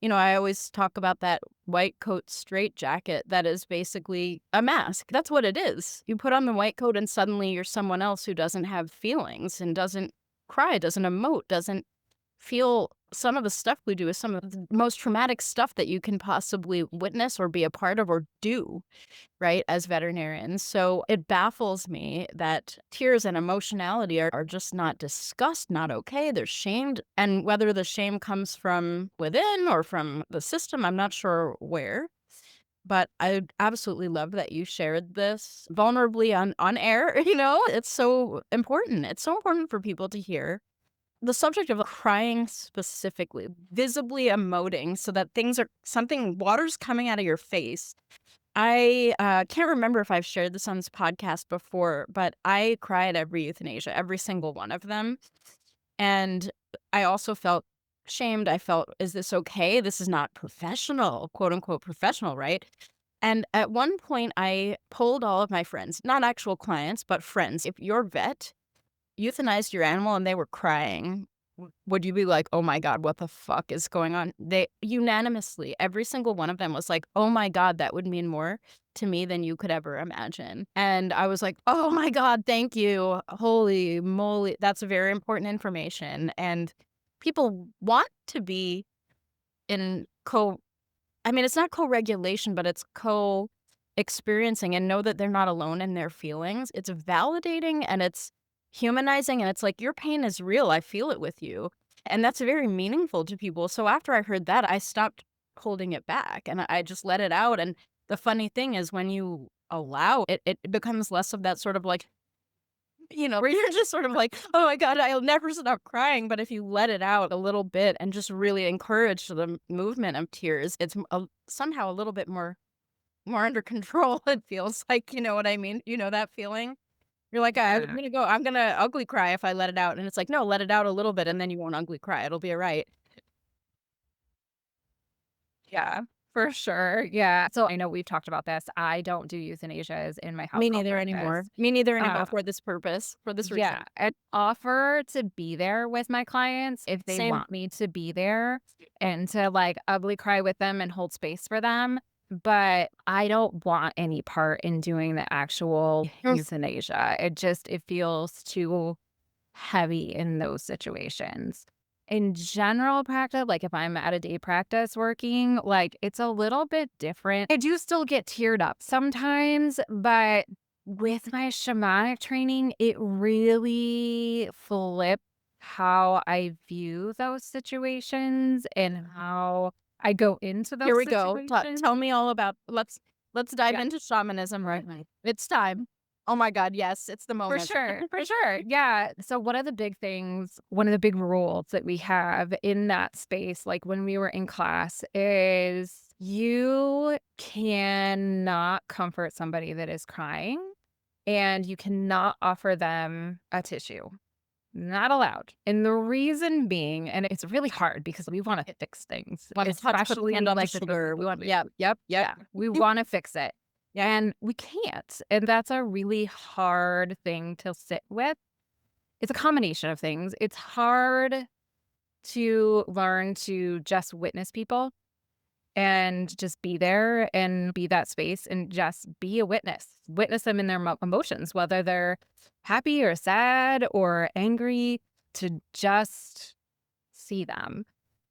I always talk about that white coat straight jacket that is basically a mask. That's what it is. You put on the white coat and suddenly you're someone else who doesn't have feelings and doesn't cry, doesn't emote, doesn't feel. Some of the stuff we do is some of the most traumatic stuff that you can possibly witness or be a part of or do, right, as veterinarians. So it baffles me that tears and emotionality are just not discussed, not okay. They're shamed. And whether the shame comes from within or from the system, I'm not sure where. But I absolutely love that you shared this vulnerably on air. It's so important. It's so important for people to hear. The subject of crying specifically, visibly emoting so that water's coming out of your face. I can't remember if I've shared this on this podcast before, but I cried every euthanasia, every single one of them. And I also felt shamed. I felt, is this okay? This is not professional, quote unquote professional, right? And at one point I polled all of my friends, not actual clients, but friends. If your vet euthanized your animal and they were crying, would you be like, oh my God, what the fuck is going on? They unanimously, every single one of them was like, oh my God, that would mean more to me than you could ever imagine. And I was like, oh my God, thank you. Holy moly. That's very important information. And people want to be in it's not co-regulation, but it's co-experiencing and know that they're not alone in their feelings. It's validating and it's humanizing, and it's like, your pain is real. I feel it with you. And that's very meaningful to people. So after I heard that, I stopped holding it back and I just let it out. And the funny thing is, when you allow it, it becomes less of that sort of like, where you're just sort of like, oh my God, I'll never stop crying. But if you let it out a little bit and just really encourage the movement of tears, it's somehow a little bit more under control. It feels like, you know what I mean? You know that feeling? You're like, I'm Yeah. gonna go, I'm gonna ugly cry if I let it out. And it's like, no, let it out a little bit and then you won't ugly cry. It'll be all right. Yeah, for sure. Yeah. So I know we've talked about this. I don't do euthanasias in my house Me call neither practice. anymore. Me neither anymore Uh, for this purpose, for this yeah, reason. I offer to be there with my clients if they Same. want me to be there and to like ugly cry with them and hold space for them. But I don't want any part in doing the actual Mm. euthanasia. It feels too heavy in those situations. In general practice, like if I'm at a day practice working, like it's a little bit different. I do still get teared up sometimes, but with my shamanic training, it really flipped how I view those situations and how I go into Here those we go. situations. Tell me all about, let's dive Yeah. into shamanism right now. It's time. Oh my God, yes, it's the For moment. sure, for sure. Yeah. So one of the big rules that we have in that space, like when we were in class, is you cannot comfort somebody that is crying and you cannot offer them a tissue. Not allowed. And the reason being, and it's really hard because we want to fix things, Want to touch, put a especially hand on the like the shoulder. We want, yep, yep, yeah, yep. we want to fix it. And we can't. And that's a really hard thing to sit with. It's a combination of things. It's hard to learn to just witness people and just be there and be that space and just be a witness. Witness them in their emotions, whether they're happy or sad or angry, to just see them.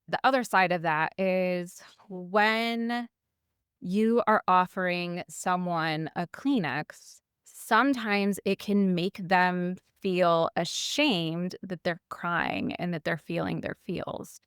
The other side of that is when you are offering someone a Kleenex, sometimes it can make them feel ashamed that they're crying and that they're feeling their feels.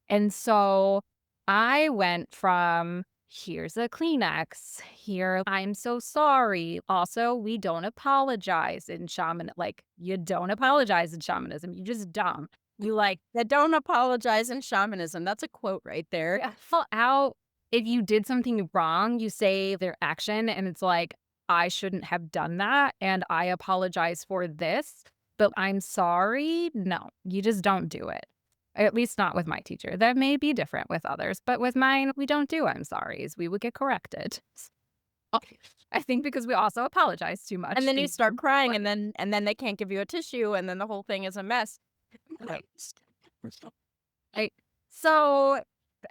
And so I went from here's a Kleenex, here, I'm so sorry. Also, we don't apologize in like you don't apologize in shamanism. You just don't. You like That don't apologize in shamanism. That's a quote right there. Fall out if you did something wrong, you say their action and it's like, I shouldn't have done that and I apologize for this, but I'm sorry. No, you just don't do it. At least not with my teacher. That may be different with others, but with mine, we don't do I'm sorries. We would get corrected. I think because we also apologize too much. And then you start crying and then they can't give you a tissue and then the whole thing is a mess. Right. So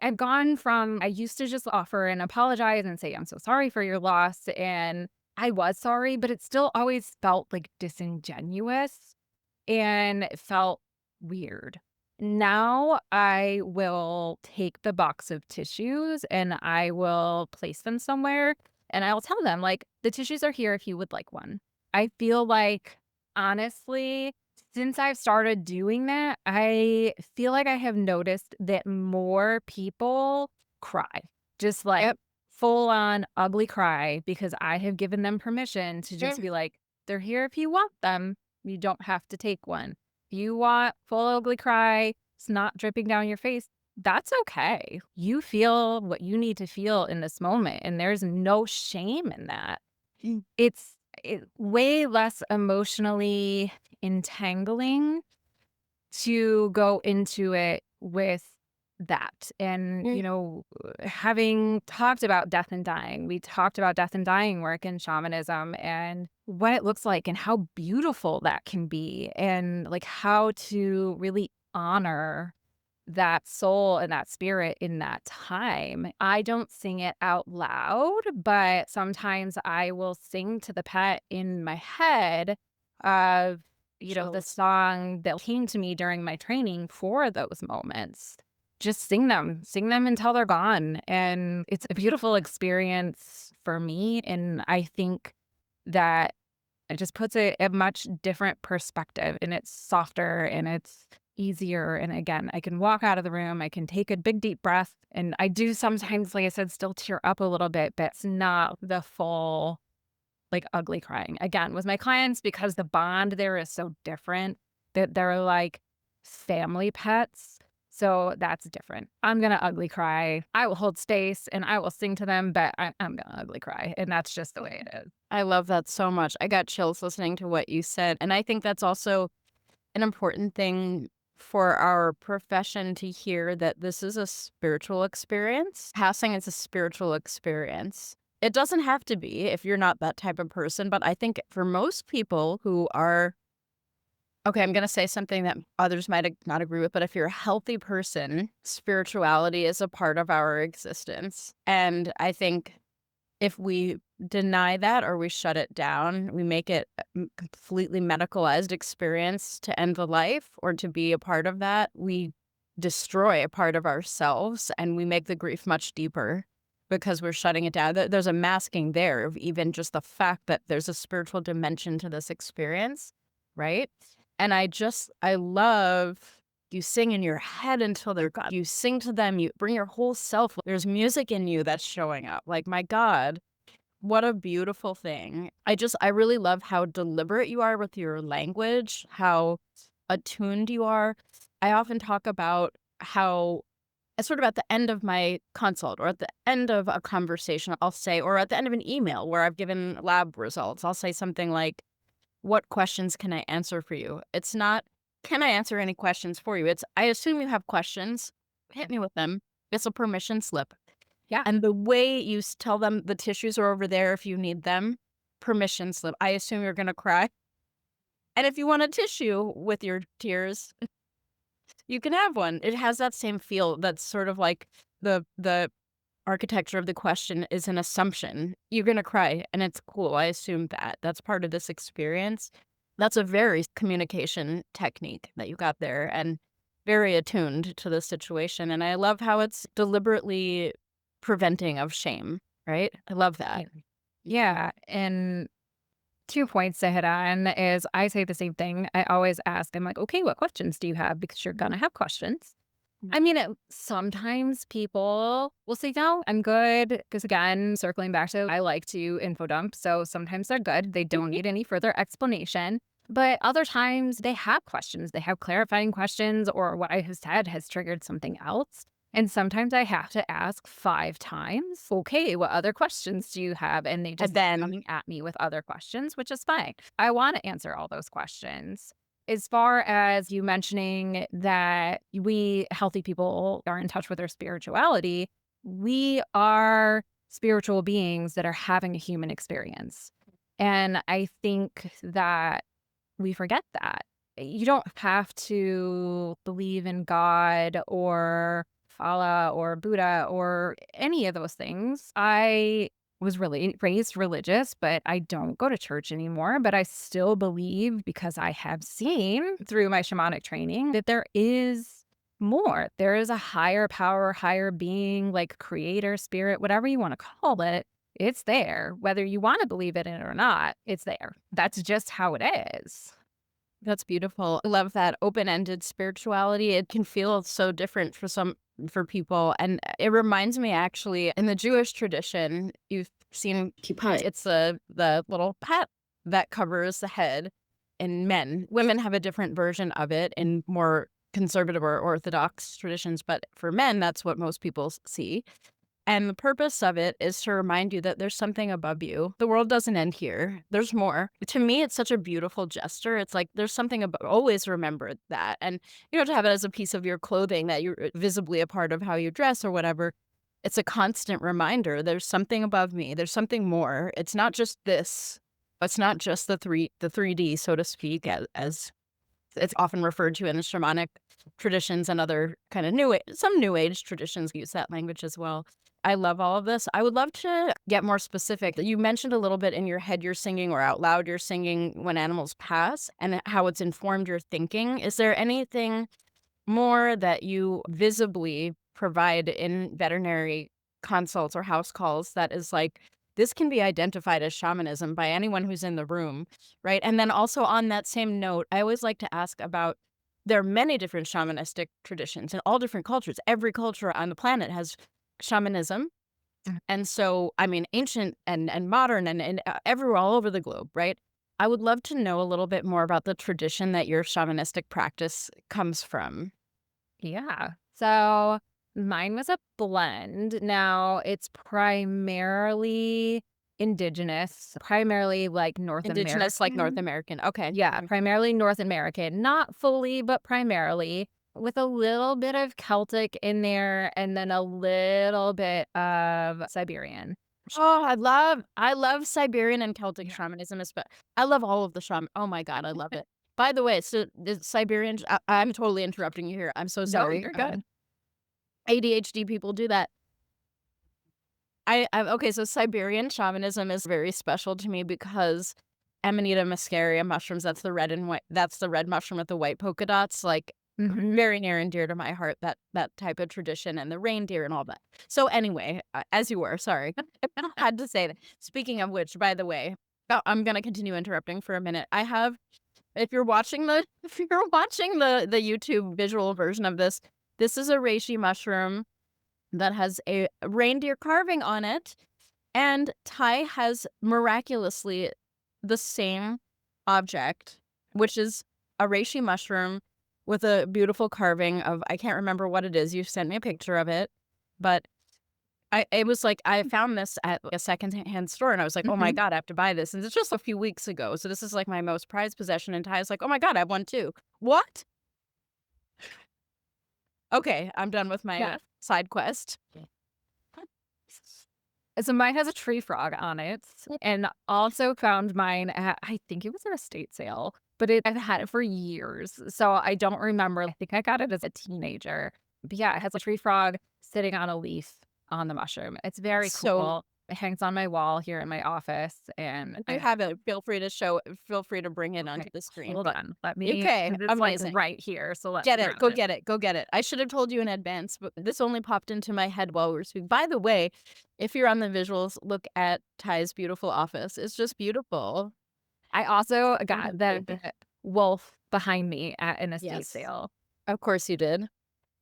I've gone from, I used to just offer and apologize and say, I'm so sorry for your loss. And I was sorry, but it still always felt like disingenuous and it felt weird. Now I will take the box of tissues and I will place them somewhere and I'll tell them, like, the tissues are here if you would like one. I feel like, honestly, since I've started doing that, I feel like I have noticed that more people cry, just like Yep. full on ugly cry because I have given them permission to just be like, they're here if you want them. You don't have to take one. If you want full ugly cry, it's not dripping down your face. That's okay. You feel what you need to feel in this moment, and there's no shame in that. Mm. It's way less emotionally entangling to go into it with that. And, Mm. having talked about death and dying, we talked about death and dying work in shamanism and what it looks like and how beautiful that can be, and like how to really honor that soul and that spirit in that time. I don't sing it out loud, but sometimes I will sing to the pet in my head of, the Chills. song that came to me during my training for those moments. Just sing them until they're gone. And it's a beautiful experience for me. And I think that it just puts it a much different perspective and it's softer and it's easier. And again, I can walk out of the room, I can take a big deep breath. And I do sometimes, like I said, still tear up a little bit, but it's not the full, like ugly crying. Again, with my clients, because the bond there is so different, that they're like family pets. So that's different. I'm going to ugly cry. I will hold space and I will sing to them, but I'm going to ugly cry. And that's just the way it is. I love that so much. I got chills listening to what you said. And I think that's also an important thing for our profession to hear, that this is a spiritual experience. Passing is a spiritual experience. It doesn't have to be if you're not that type of person, but I think for most people who are, okay, I'm going to say something that others might not agree with, but if you're a healthy person, spirituality is a part of our existence. And I think if we deny that or we shut it down, we make it a completely medicalized experience to end the life or to be a part of that, we destroy a part of ourselves and we make the grief much deeper because we're shutting it down. There's a masking there of even just the fact that there's a spiritual dimension to this experience, right? And I love, you sing in your head until they're gone. You sing to them, you bring your whole self. There's music in you that's showing up. Like, my God, what a beautiful thing. I really love how deliberate you are with your language, how attuned you are. I often talk about how, sort of at the end of my consult or at the end of a conversation, I'll say, or at the end of an email where I've given lab results, I'll say something like, what questions can I answer for you? It's not, can I answer any questions for you? It's, I assume you have questions. Hit me with them. It's a permission slip. Yeah. And the way you tell them the tissues are over there if you need them, permission slip. I assume you're going to cry. And if you want a tissue with your tears, you can have one. It has that same feel. That's sort of like the architecture of the question is an assumption. You're going to cry, and it's cool. I assume that. That's part of this experience. That's a very communication technique that you got there and very attuned to the situation. And I love how it's deliberately preventing of shame, right? I love that. Yeah. And 2 points to hit on is I say the same thing. I always ask, I'm like, okay, what questions do you have? Because you're going to have questions. I mean, sometimes people will say, no, I'm good. Because again, circling back to, I like to info dump. So sometimes they're good. They don't need any further explanation. But other times they have questions. They have clarifying questions, or what I have said has triggered something else. And sometimes I have to ask 5 times, okay, what other questions do you have? And they just then coming at me with other questions, which is fine. I want to answer all those questions. As far as you mentioning that we healthy people are in touch with our spirituality, we are spiritual beings that are having a human experience. And I think that we forget that. You don't have to believe in God or Allah or Buddha or any of those things. I was really raised religious, but I don't go to church anymore. But I still believe, because I have seen through my shamanic training, that there is more. There is a higher power, higher being, like creator, spirit, whatever you want to call it. It's there. Whether you want to believe in it or not, it's there. That's just how it is. That's beautiful. I love that open-ended spirituality. It can feel so different for people. And it reminds me, actually, in the Jewish tradition, you've seen kippah. It's the little hat that covers the head in men. Women have a different version of it in more conservative or orthodox traditions, but for men, that's what most people see. And the purpose of it is to remind you that there's something above you. The world doesn't end here. There's more. To me, it's such a beautiful gesture. It's like there's something above. Always remember that. And you don't have to have it as a piece of your clothing that you're visibly a part of how you dress or whatever. It's a constant reminder. There's something above me. There's something more. It's not just this. It's not just the 3D, so to speak, as it's often referred to in the shamanic traditions and other kind of some new age traditions use that language as well. I love all of this. I would love to get more specific. You mentioned a little bit in your head you're singing, or out loud you're singing when animals pass, and how it's informed your thinking. Is there anything more that you visibly provide in veterinary consults or house calls that is like, this can be identified as shamanism by anyone who's in the room, right? And then also on that same note, I always like to ask about, there are many different shamanistic traditions in all different cultures. Every culture on the planet has shamanism. And so, I mean, ancient and modern and everywhere, all over the globe, right? I would love to know a little bit more about the tradition that your shamanistic practice comes from. Yeah. So mine was a blend. Now it's primarily indigenous, primarily like North Indigenous, like North American. American. Okay. Yeah, primarily North American, not fully, but primarily, with a little bit of Celtic in there and then a little bit of Siberian. Oh, I love Siberian and Celtic shamanism. I love all of the shaman. Oh my God, I love it. By the way, so the Siberian, I'm totally interrupting you here. I'm so No, sorry. you're good. ADHD people do that. Okay, so Siberian shamanism is very special to me because Amanita muscaria mushrooms, that's the red and white, that's the red mushroom with the white polka dots, like very near and dear to my heart, that type of tradition and the reindeer and all that. So anyway, as you were, sorry. I had to say that. Speaking of which, by the way, I'm going to continue interrupting for a minute. If you're watching the YouTube visual version of this, this is a reishi mushroom that has a reindeer carving on it, and Tai has miraculously the same object, which is a reishi mushroom with a beautiful carving of, I can't remember what it is. You sent me a picture of it, but it was like I found this at a secondhand store, and I was like, oh my God, I have to buy this. And it's just a few weeks ago, so this is like my most prized possession. And Ty's like, oh my God, I have one too. What? Okay, I'm done with my side quest. So mine has a tree frog on it, and also found mine at, I think it was an estate sale, but I've had it for years, so I don't remember. I think I got it as a teenager. But yeah, it has a tree frog sitting on a leaf on the mushroom. It's very So- cool. It hangs on my wall here in my office, and I have it. Feel free to bring it onto the screen. Hold on, let me. Okay, 'cause it's like amazing. right here. So let's Get it. grab Go get it. Go get it. I should have told you in advance, but this only popped into my head while we were speaking. By the way, if you're on the visuals, look at Ty's beautiful office. It's just beautiful. I also got the wolf behind me at an estate sale. Of course you did.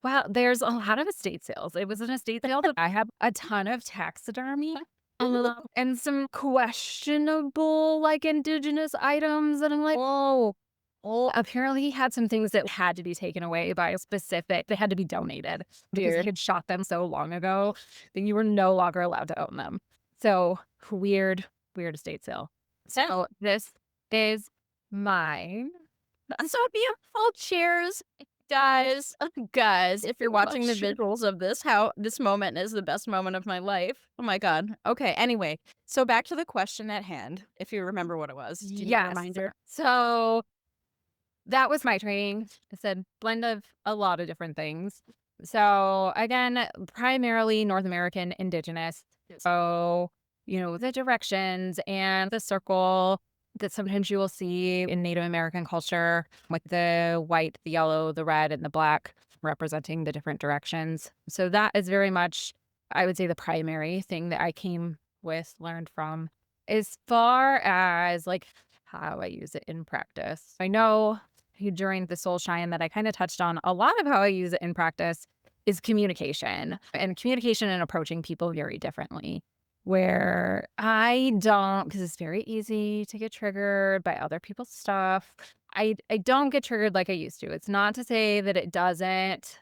Wow, there's a lot of estate sales. It was an estate sale that I have a ton of taxidermy and some questionable, like, indigenous items. And I'm like, oh, apparently he had some things that had to be taken away by a specific, they had to be donated because he had shot them so long ago that you were no longer allowed to own them. So weird estate sale. So this is mine. So beautiful. Cheers. Guys, if you're watching the visuals of this, how this moment is the best moment of my life. Oh my God. Okay, anyway, so back to the question at hand, if you remember what it was. Do you need a reminder? So that was my training. I said blend of a lot of different things. So again, primarily North American indigenous. So, the directions and the circle that sometimes you will see in Native American culture with the white, the yellow, the red, and the black representing the different directions. So that is very much, I would say, the primary thing that I learned from. As far as like how I use it in practice, I know during the Soul Shine that I kind of touched on, a lot of how I use it in practice is communication and approaching people very differently. Where I don't, because it's very easy to get triggered by other people's stuff. I don't get triggered like I used to. It's not to say that it doesn't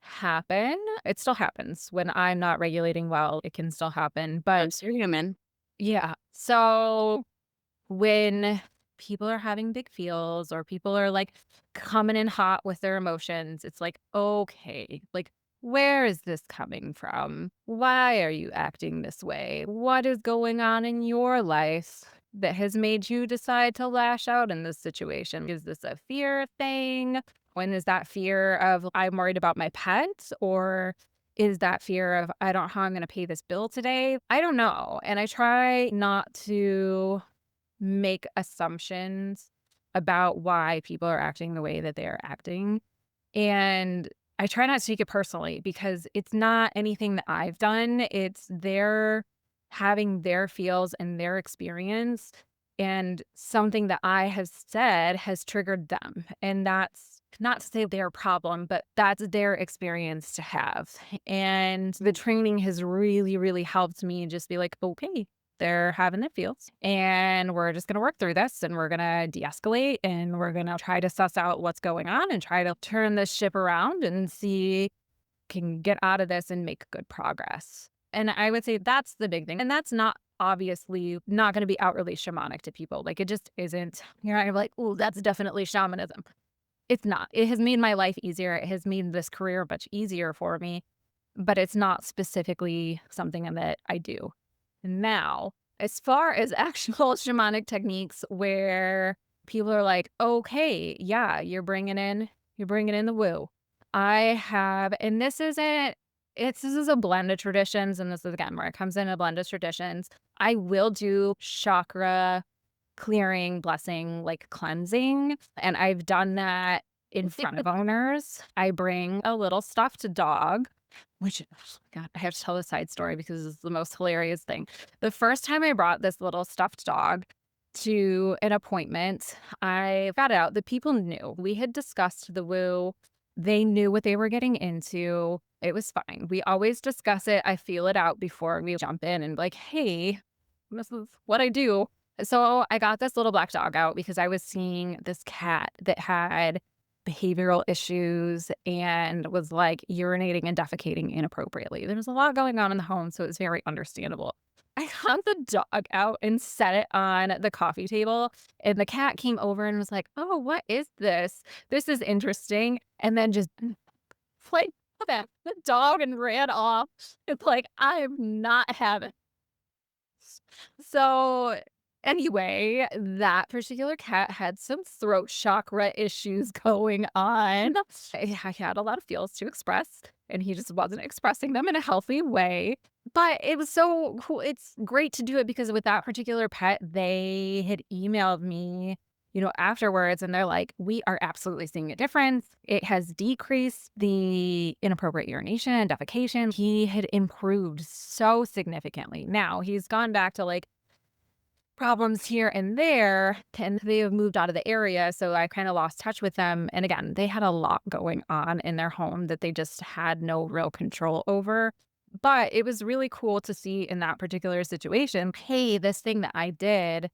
happen. It still happens when I'm not regulating well. It can still happen, but You're human. Yeah. So when people are having big feels or people are like coming in hot with their emotions, it's like, okay, like, where is this coming from? Why are you acting this way? What is going on in your life that has made you decide to lash out in this situation? Is this a fear thing? When is that fear of I'm worried about my pet? Or is that fear of I don't know how I'm going to pay this bill today? I don't know. And I try not to make assumptions about why people are acting the way that they are acting. And I try not to take it personally because it's not anything that I've done. It's their having their feels and their experience, and something that I have said has triggered them. And that's not to say their problem, but that's their experience to have. And the training has really, really helped me just be like, okay, they're having their feels and we're just going to work through this and we're going to de-escalate and we're going to try to suss out what's going on and try to turn this ship around and see can get out of this and make good progress. And I would say that's the big thing. And that's not obviously not going to be outwardly shamanic to people. Like, it just isn't. I'm like, oh, that's definitely shamanism. It's not. It has made my life easier. It has made this career much easier for me, but it's not specifically something that I do. Now, as far as actual shamanic techniques where people are like, okay, yeah, you're bringing in the woo. I have, and this is a blend of traditions. And this is again where it comes in a blend of traditions. I will do chakra clearing, blessing, like cleansing. And I've done that in front of owners. I bring a little stuffed dog, which, God, I have to tell a side story because it's the most hilarious thing. The first time I brought this little stuffed dog to an appointment, I got out. The people knew. We had discussed the woo. They knew what they were getting into. It was fine. We always discuss it. I feel it out before we jump in and like, hey, this is what I do. So I got this little black dog out because I was seeing this cat that had behavioral issues and was like urinating and defecating inappropriately. There was a lot going on in the home, so it was very understandable. I got the dog out and set it on the coffee table, and the cat came over and was like, oh, what is this? This is interesting. And then just played the dog and ran off. It's like, I'm not having. So anyway, that particular cat had some throat chakra issues going on. I had a lot of feels to express, and he just wasn't expressing them in a healthy way. But it was so cool. It's great to do it because with that particular pet, they had emailed me, afterwards, and they're like, we are absolutely seeing a difference. It has decreased the inappropriate urination and defecation. He had improved so significantly. Now he's gone back to like problems here and there, and they have moved out of the area. So I kind of lost touch with them. And again, they had a lot going on in their home that they just had no real control over. But it was really cool to see in that particular situation, hey, this thing that I did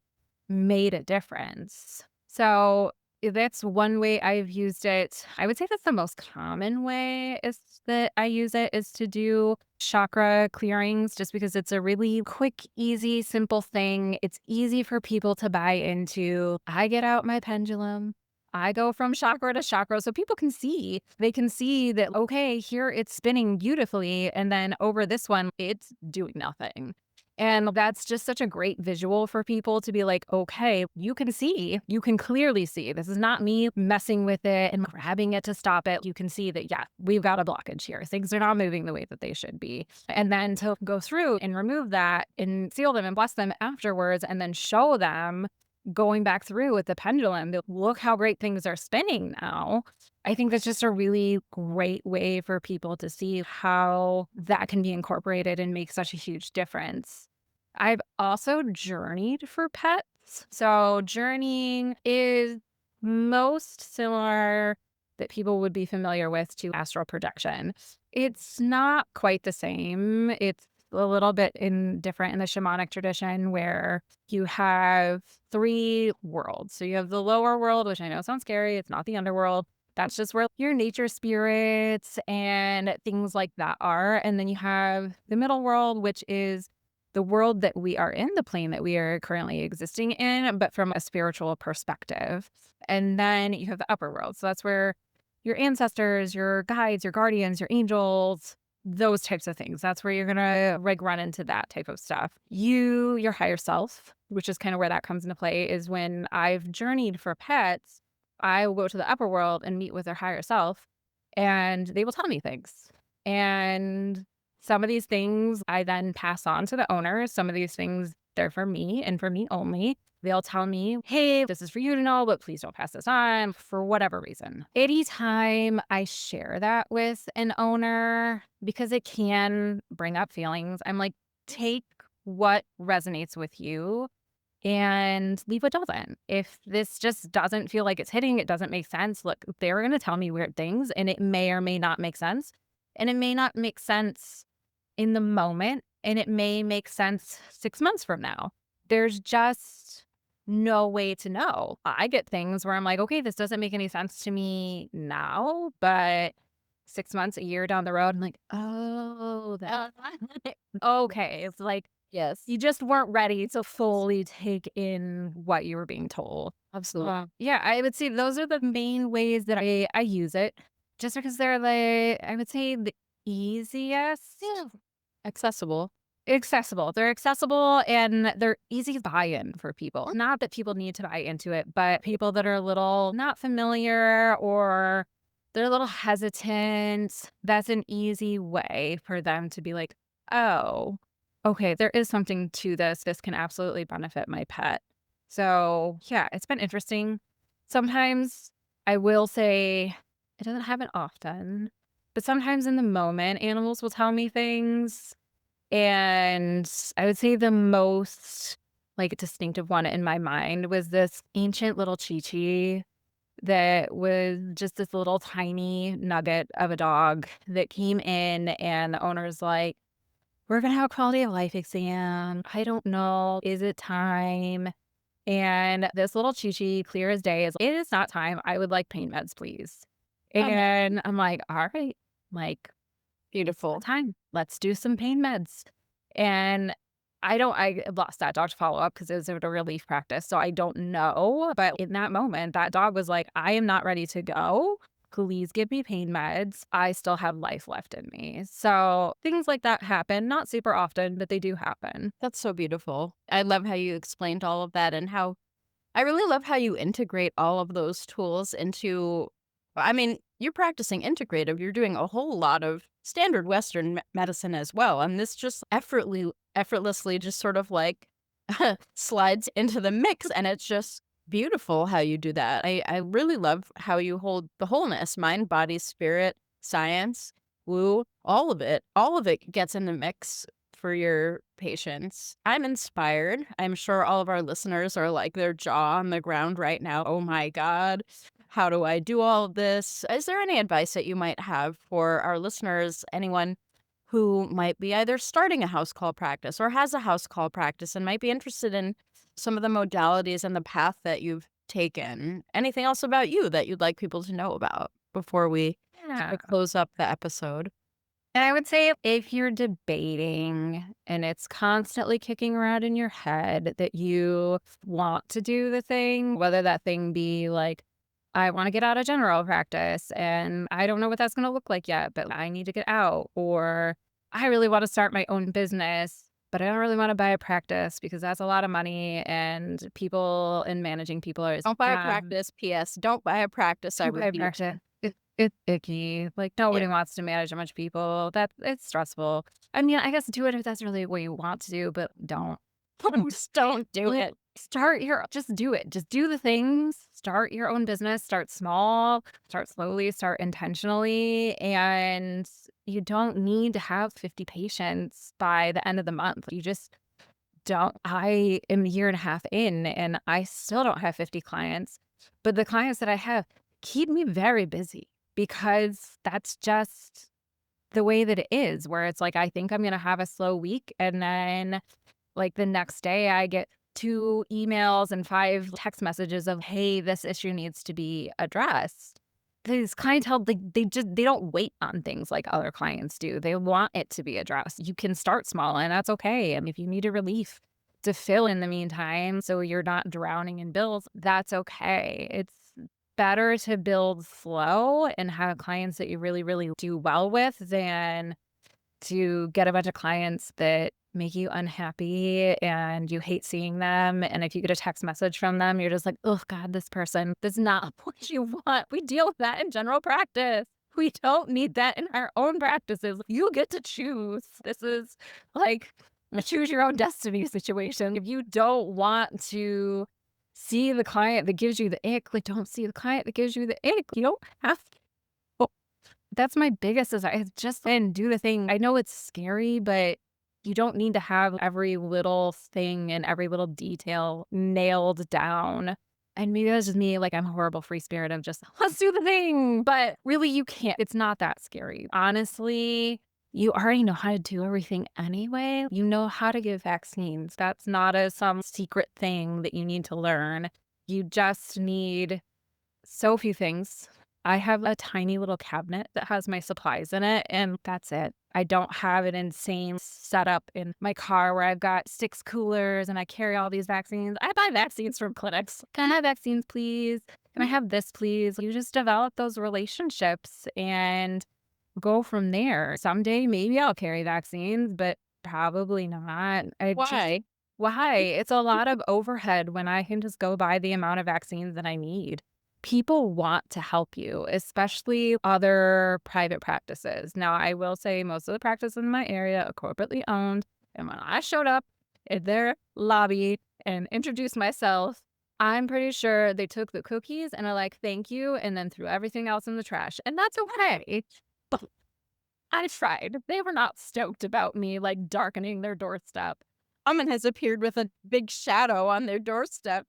made a difference. So that's one way I've used it. I would say that's the most common way is that I use it is to do chakra clearings, just because it's a really quick, easy, simple thing. It's easy for people to buy into. I get out my pendulum. I go from chakra to chakra so people can see. They can see that, okay, here it's spinning beautifully. And then over this one, it's doing nothing. And that's just such a great visual for people to be like, okay, you can clearly see. This is not me messing with it and grabbing it to stop it. You can see that, yeah, we've got a blockage here. Things are not moving the way that they should be. And then to go through and remove that and seal them and bless them afterwards and then show them going back through with the pendulum, look how great things are spinning now. I think that's just a really great way for people to see how that can be incorporated and make such a huge difference. I've also journeyed for pets. So journeying is most similar that people would be familiar with to astral projection. It's not quite the same. It's a little bit different in the shamanic tradition where you have 3 worlds. So you have the lower world, which I know sounds scary. It's not the underworld. That's just where your nature spirits and things like that are. And then you have the middle world, which is the world that we are in, the plane that we are currently existing in, but from a spiritual perspective. And then you have the upper world. So that's where your ancestors, your guides, your guardians, your angels, those types of things. That's where you're going to run into that type of stuff. Your higher self, which is kind of where that comes into play, is when I've journeyed for pets, I will go to the upper world and meet with their higher self, and they will tell me things. And some of these things I then pass on to the owners. Some of these things, they're for me and for me only. They'll tell me, hey, this is for you to know, but please don't pass this on for whatever reason. Anytime I share that with an owner, because it can bring up feelings, I'm like, take what resonates with you and leave what doesn't. If this just doesn't feel like it's hitting, it doesn't make sense. Look, they're going to tell me weird things, and it may or may not make sense. And it may not make sense in the moment, and it may make sense 6 months from now. There's just no way to know. I get things where I'm like, okay, this doesn't make any sense to me now, but 6 months, a year down the road, I'm like, oh, that okay. It's like Yes, you just weren't ready to fully take in what you were being told. absolutely. Yeah, I would say those are the main ways that I use it, just because they're like, I would say the easiest. Yeah. Accessible. Accessible. They're accessible and they're easy buy-in for people. Not that people need to buy into it, but people that are a little not familiar or they're a little hesitant, that's an easy way for them to be like, oh, okay, there is something to this. This can absolutely benefit my pet. So, yeah, it's been interesting. Sometimes I will say it doesn't happen often, but sometimes in the moment, animals will tell me things and I would say the most, like, distinctive one in my mind was this ancient little Chi-Chi that was just this little tiny nugget of a dog that came in, and the owner's like, "We're gonna have a quality of life exam. I don't know. Is it time?" And this little Chi-Chi, clear as day, is, "It is not time. I would like pain meds, please." Oh, And I'm like, "All right." Like, beautiful. time. Let's do some pain meds. And I lost that dog to follow up because it was at a relief practice. So I don't know. But in that moment, that dog was like, I am not ready to go. Please give me pain meds. I still have life left in me. So things like that happen. Not super often, but they do happen. That's so beautiful. I love how you explained all of that and how I really love how you integrate all of those tools into, I mean, you're practicing integrative. You're doing a whole lot of standard Western medicine as well. And this just effortlessly just sort of like slides into the mix. And it's just beautiful how you do that. I really love how you hold the wholeness, mind, body, spirit, science, woo, all of it. All of it gets in the mix for your patients. I'm inspired. I'm sure all of our listeners are like their jaw on the ground right now. Oh my God, how do I do all of this? Is there any advice that you might have for our listeners, anyone who might be either starting a house call practice or has a house call practice and might be interested in some of the modalities and the path that you've taken? Anything else about you that you'd like people to know about before we Yeah. close up the episode? And I would say if you're debating and it's constantly kicking around in your head that you want to do the thing, whether that thing be like, I want to get out of general practice and I don't know what that's going to look like yet, but I need to get out, or I really want to start my own business, but I don't really want to buy a practice because that's a lot of money and people and managing people are Don't buy a practice. P.S. Don't buy a practice. I don't buy a repeat. practice. It's icky. Like, nobody wants to manage a bunch of people. It's stressful. I mean, I guess do it if that's really what you want to do, but don't. Just don't do Like, it. just do it. Just do the things. Start your own business. Start small, start slowly, start intentionally. And you don't need to have 50 patients by the end of the month. You just don't. I am a year and a half in and I still don't have 50 clients, but the clients that I have keep me very busy because that's just the way that it is, where it's like, I think I'm going to have a slow week. And then, like, the next day, I get 2 emails and 5 text messages of, hey, this issue needs to be addressed. These clientele, they don't wait on things like other clients do. They want it to be addressed. You can start small, and that's okay. And if you need a relief to fill in the meantime, so you're not drowning in bills, that's okay. It's better to build flow and have clients that you really, really do well with than to get a bunch of clients that make you unhappy and you hate seeing them. And if you get a text message from them, you're just like, oh God, this person, that's not what you want. We deal with that in general practice. We don't need that in our own practices. You get to choose. This is like a choose your own destiny situation. If you don't want to see the client that gives you the ick, like, don't see the client that gives you the ick. You don't have to. Oh, that's my biggest desire. It's just then do the thing. I know it's scary, but you don't need to have every little thing and every little detail nailed down. And maybe that's just me, like, I'm a horrible free spirit of just, let's do the thing. But really, you can't. It's not that scary. Honestly, you already know how to do everything anyway. You know how to give vaccines. That's not some secret thing that you need to learn. You just need so few things. I have a tiny little cabinet that has my supplies in it, and that's it. I don't have an insane setup in my car where I've got 6 coolers and I carry all these vaccines. I buy vaccines from clinics. Can I have vaccines, please? Can I have this, please? You just develop those relationships and go from there. Someday, maybe I'll carry vaccines, but probably not. Why? Why? It's a lot of overhead when I can just go buy the amount of vaccines that I need. People want to help you, especially other private practices. Now, I will say most of the practices in my area are corporately owned. And when I showed up in their lobby and introduced myself, I'm pretty sure they took the cookies and are like, thank you, and then threw everything else in the trash. And that's okay. But I tried. They were not stoked about me like darkening their doorstep. Someone has appeared with a big shadow on their doorstep.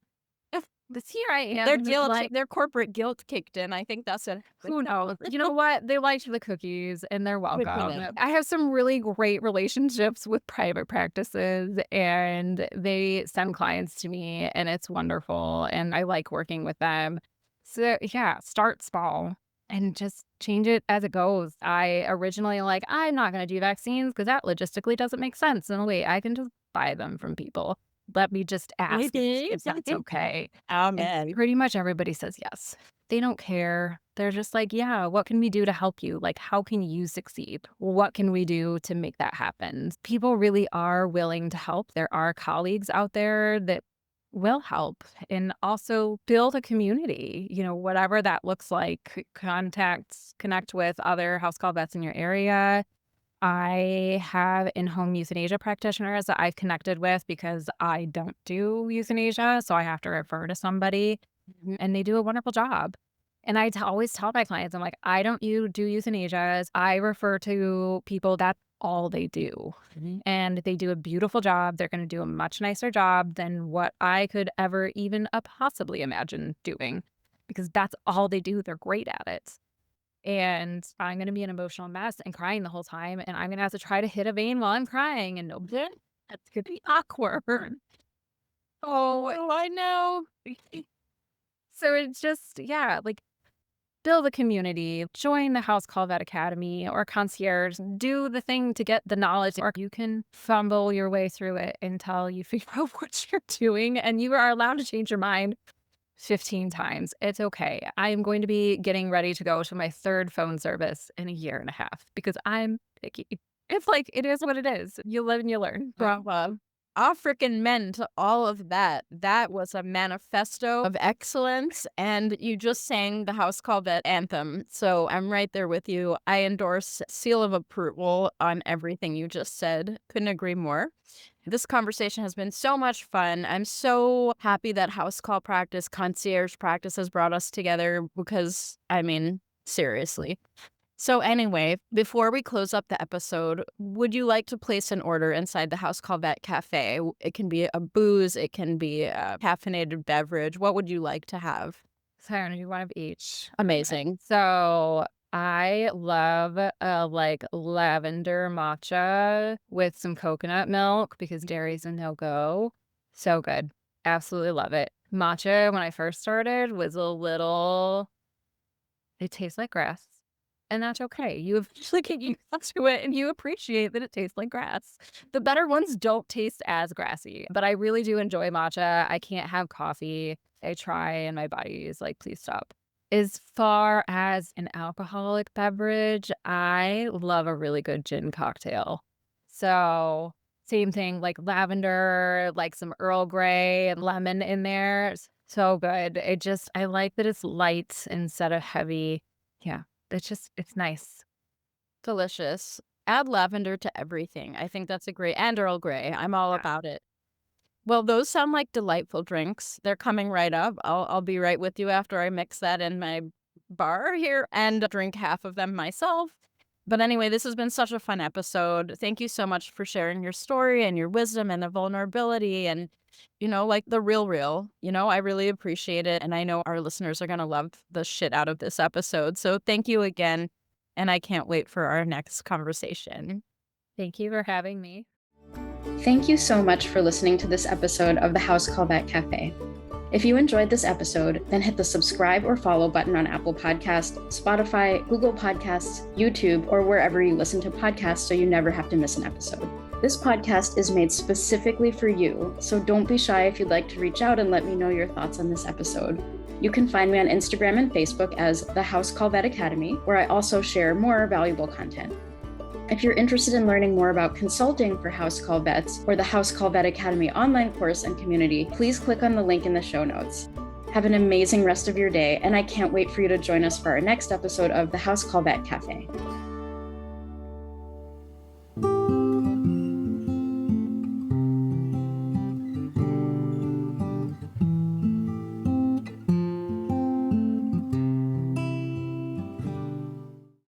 This here I am. Their just guilt, like, their corporate guilt kicked in. I think that's it. who knows? You know what? They liked the cookies and they're Good for welcome. them. I have some really great relationships with private practices and they send clients to me and it's wonderful. And I like working with them. So yeah, start small and just change it as it goes. I originally I'm not going to do vaccines because that logistically doesn't make sense. And wait, I can just buy them from people. Let me just ask if that's okay. And Amen. pretty much everybody says yes. They don't care. They're just like, yeah, what can we do to help you? Like, how can you succeed? What can we do to make that happen? People really are willing to help. There are colleagues out there that will help and also build a community, whatever that looks like. Connect with other house call vets in your area. I have in-home euthanasia practitioners that I've connected with because I don't do euthanasia, so I have to refer to somebody, and they do a wonderful job. And always tell my clients, I'm like, I don't do euthanasias. I refer to people that's all they do. And they do a beautiful job. They're going to do a much nicer job than what I could ever even possibly imagine doing because that's all they do. They're great at it. And I'm going to be an emotional mess and crying the whole time. And I'm going to have to try to hit a vein while I'm crying. And that's going to be awkward. Oh, I know. So it's just, yeah, like build a community, join the House Call Vet Academy or concierge, do the thing to get the knowledge, or you can fumble your way through it until you figure out what you're doing. And you are allowed to change your mind 15 times. It's okay. I am going to be getting ready to go to my 3rd phone service in a year and a half because I'm picky. It's like, it is what it is. You live and you learn. Bravo. African men to all of that. That was a manifesto of excellence. And you just sang the House Call Vet anthem. So I'm right there with you. I endorse seal of approval on everything you just said. Couldn't agree more. This conversation has been so much fun. I'm so happy that house call practice, concierge practice has brought us together because, seriously. So anyway, before we close up the episode, would you like to place an order inside the House Call Vet Cafe? It can be a booze, it can be a caffeinated beverage. What would you like to have? So I'm going to do one of each. Amazing. So I love lavender matcha with some coconut milk because dairy's a no-go. So good. Absolutely love it. Matcha, when I first started, was it tastes like grass. And that's okay. You eventually get used to it and you appreciate that it tastes like grass. The better ones don't taste as grassy, but I really do enjoy matcha. I can't have coffee. I try and my body is like, please stop. As far as an alcoholic beverage, I love a really good gin cocktail. So same thing, like lavender, like some Earl Grey and lemon in there. So good. I like that it's light instead of heavy. Yeah. It's nice. Delicious. Add lavender to everything. I think that's and Earl Grey. I'm all about it. Well, those sound like delightful drinks. They're coming right up. I'll be right with you after I mix that in my bar here and drink half of them myself. But anyway, this has been such a fun episode. Thank you so much for sharing your story and your wisdom and the vulnerability and the real. I really appreciate it. And I know our listeners are going to love the shit out of this episode. So thank you again. And I can't wait for our next conversation. Thank you for having me. Thank you so much for listening to this episode of the House Call Vet Cafe. If you enjoyed this episode, then hit the subscribe or follow button on Apple Podcasts, Spotify, Google Podcasts, YouTube, or wherever you listen to podcasts so you never have to miss an episode. This podcast is made specifically for you, so don't be shy if you'd like to reach out and let me know your thoughts on this episode. You can find me on Instagram and Facebook as The House Call Vet Academy, where I also share more valuable content. If you're interested in learning more about consulting for house call vets or the House Call Vet Academy online course and community, please click on the link in the show notes. Have an amazing rest of your day, and I can't wait for you to join us for our next episode of the House Call Vet Cafe.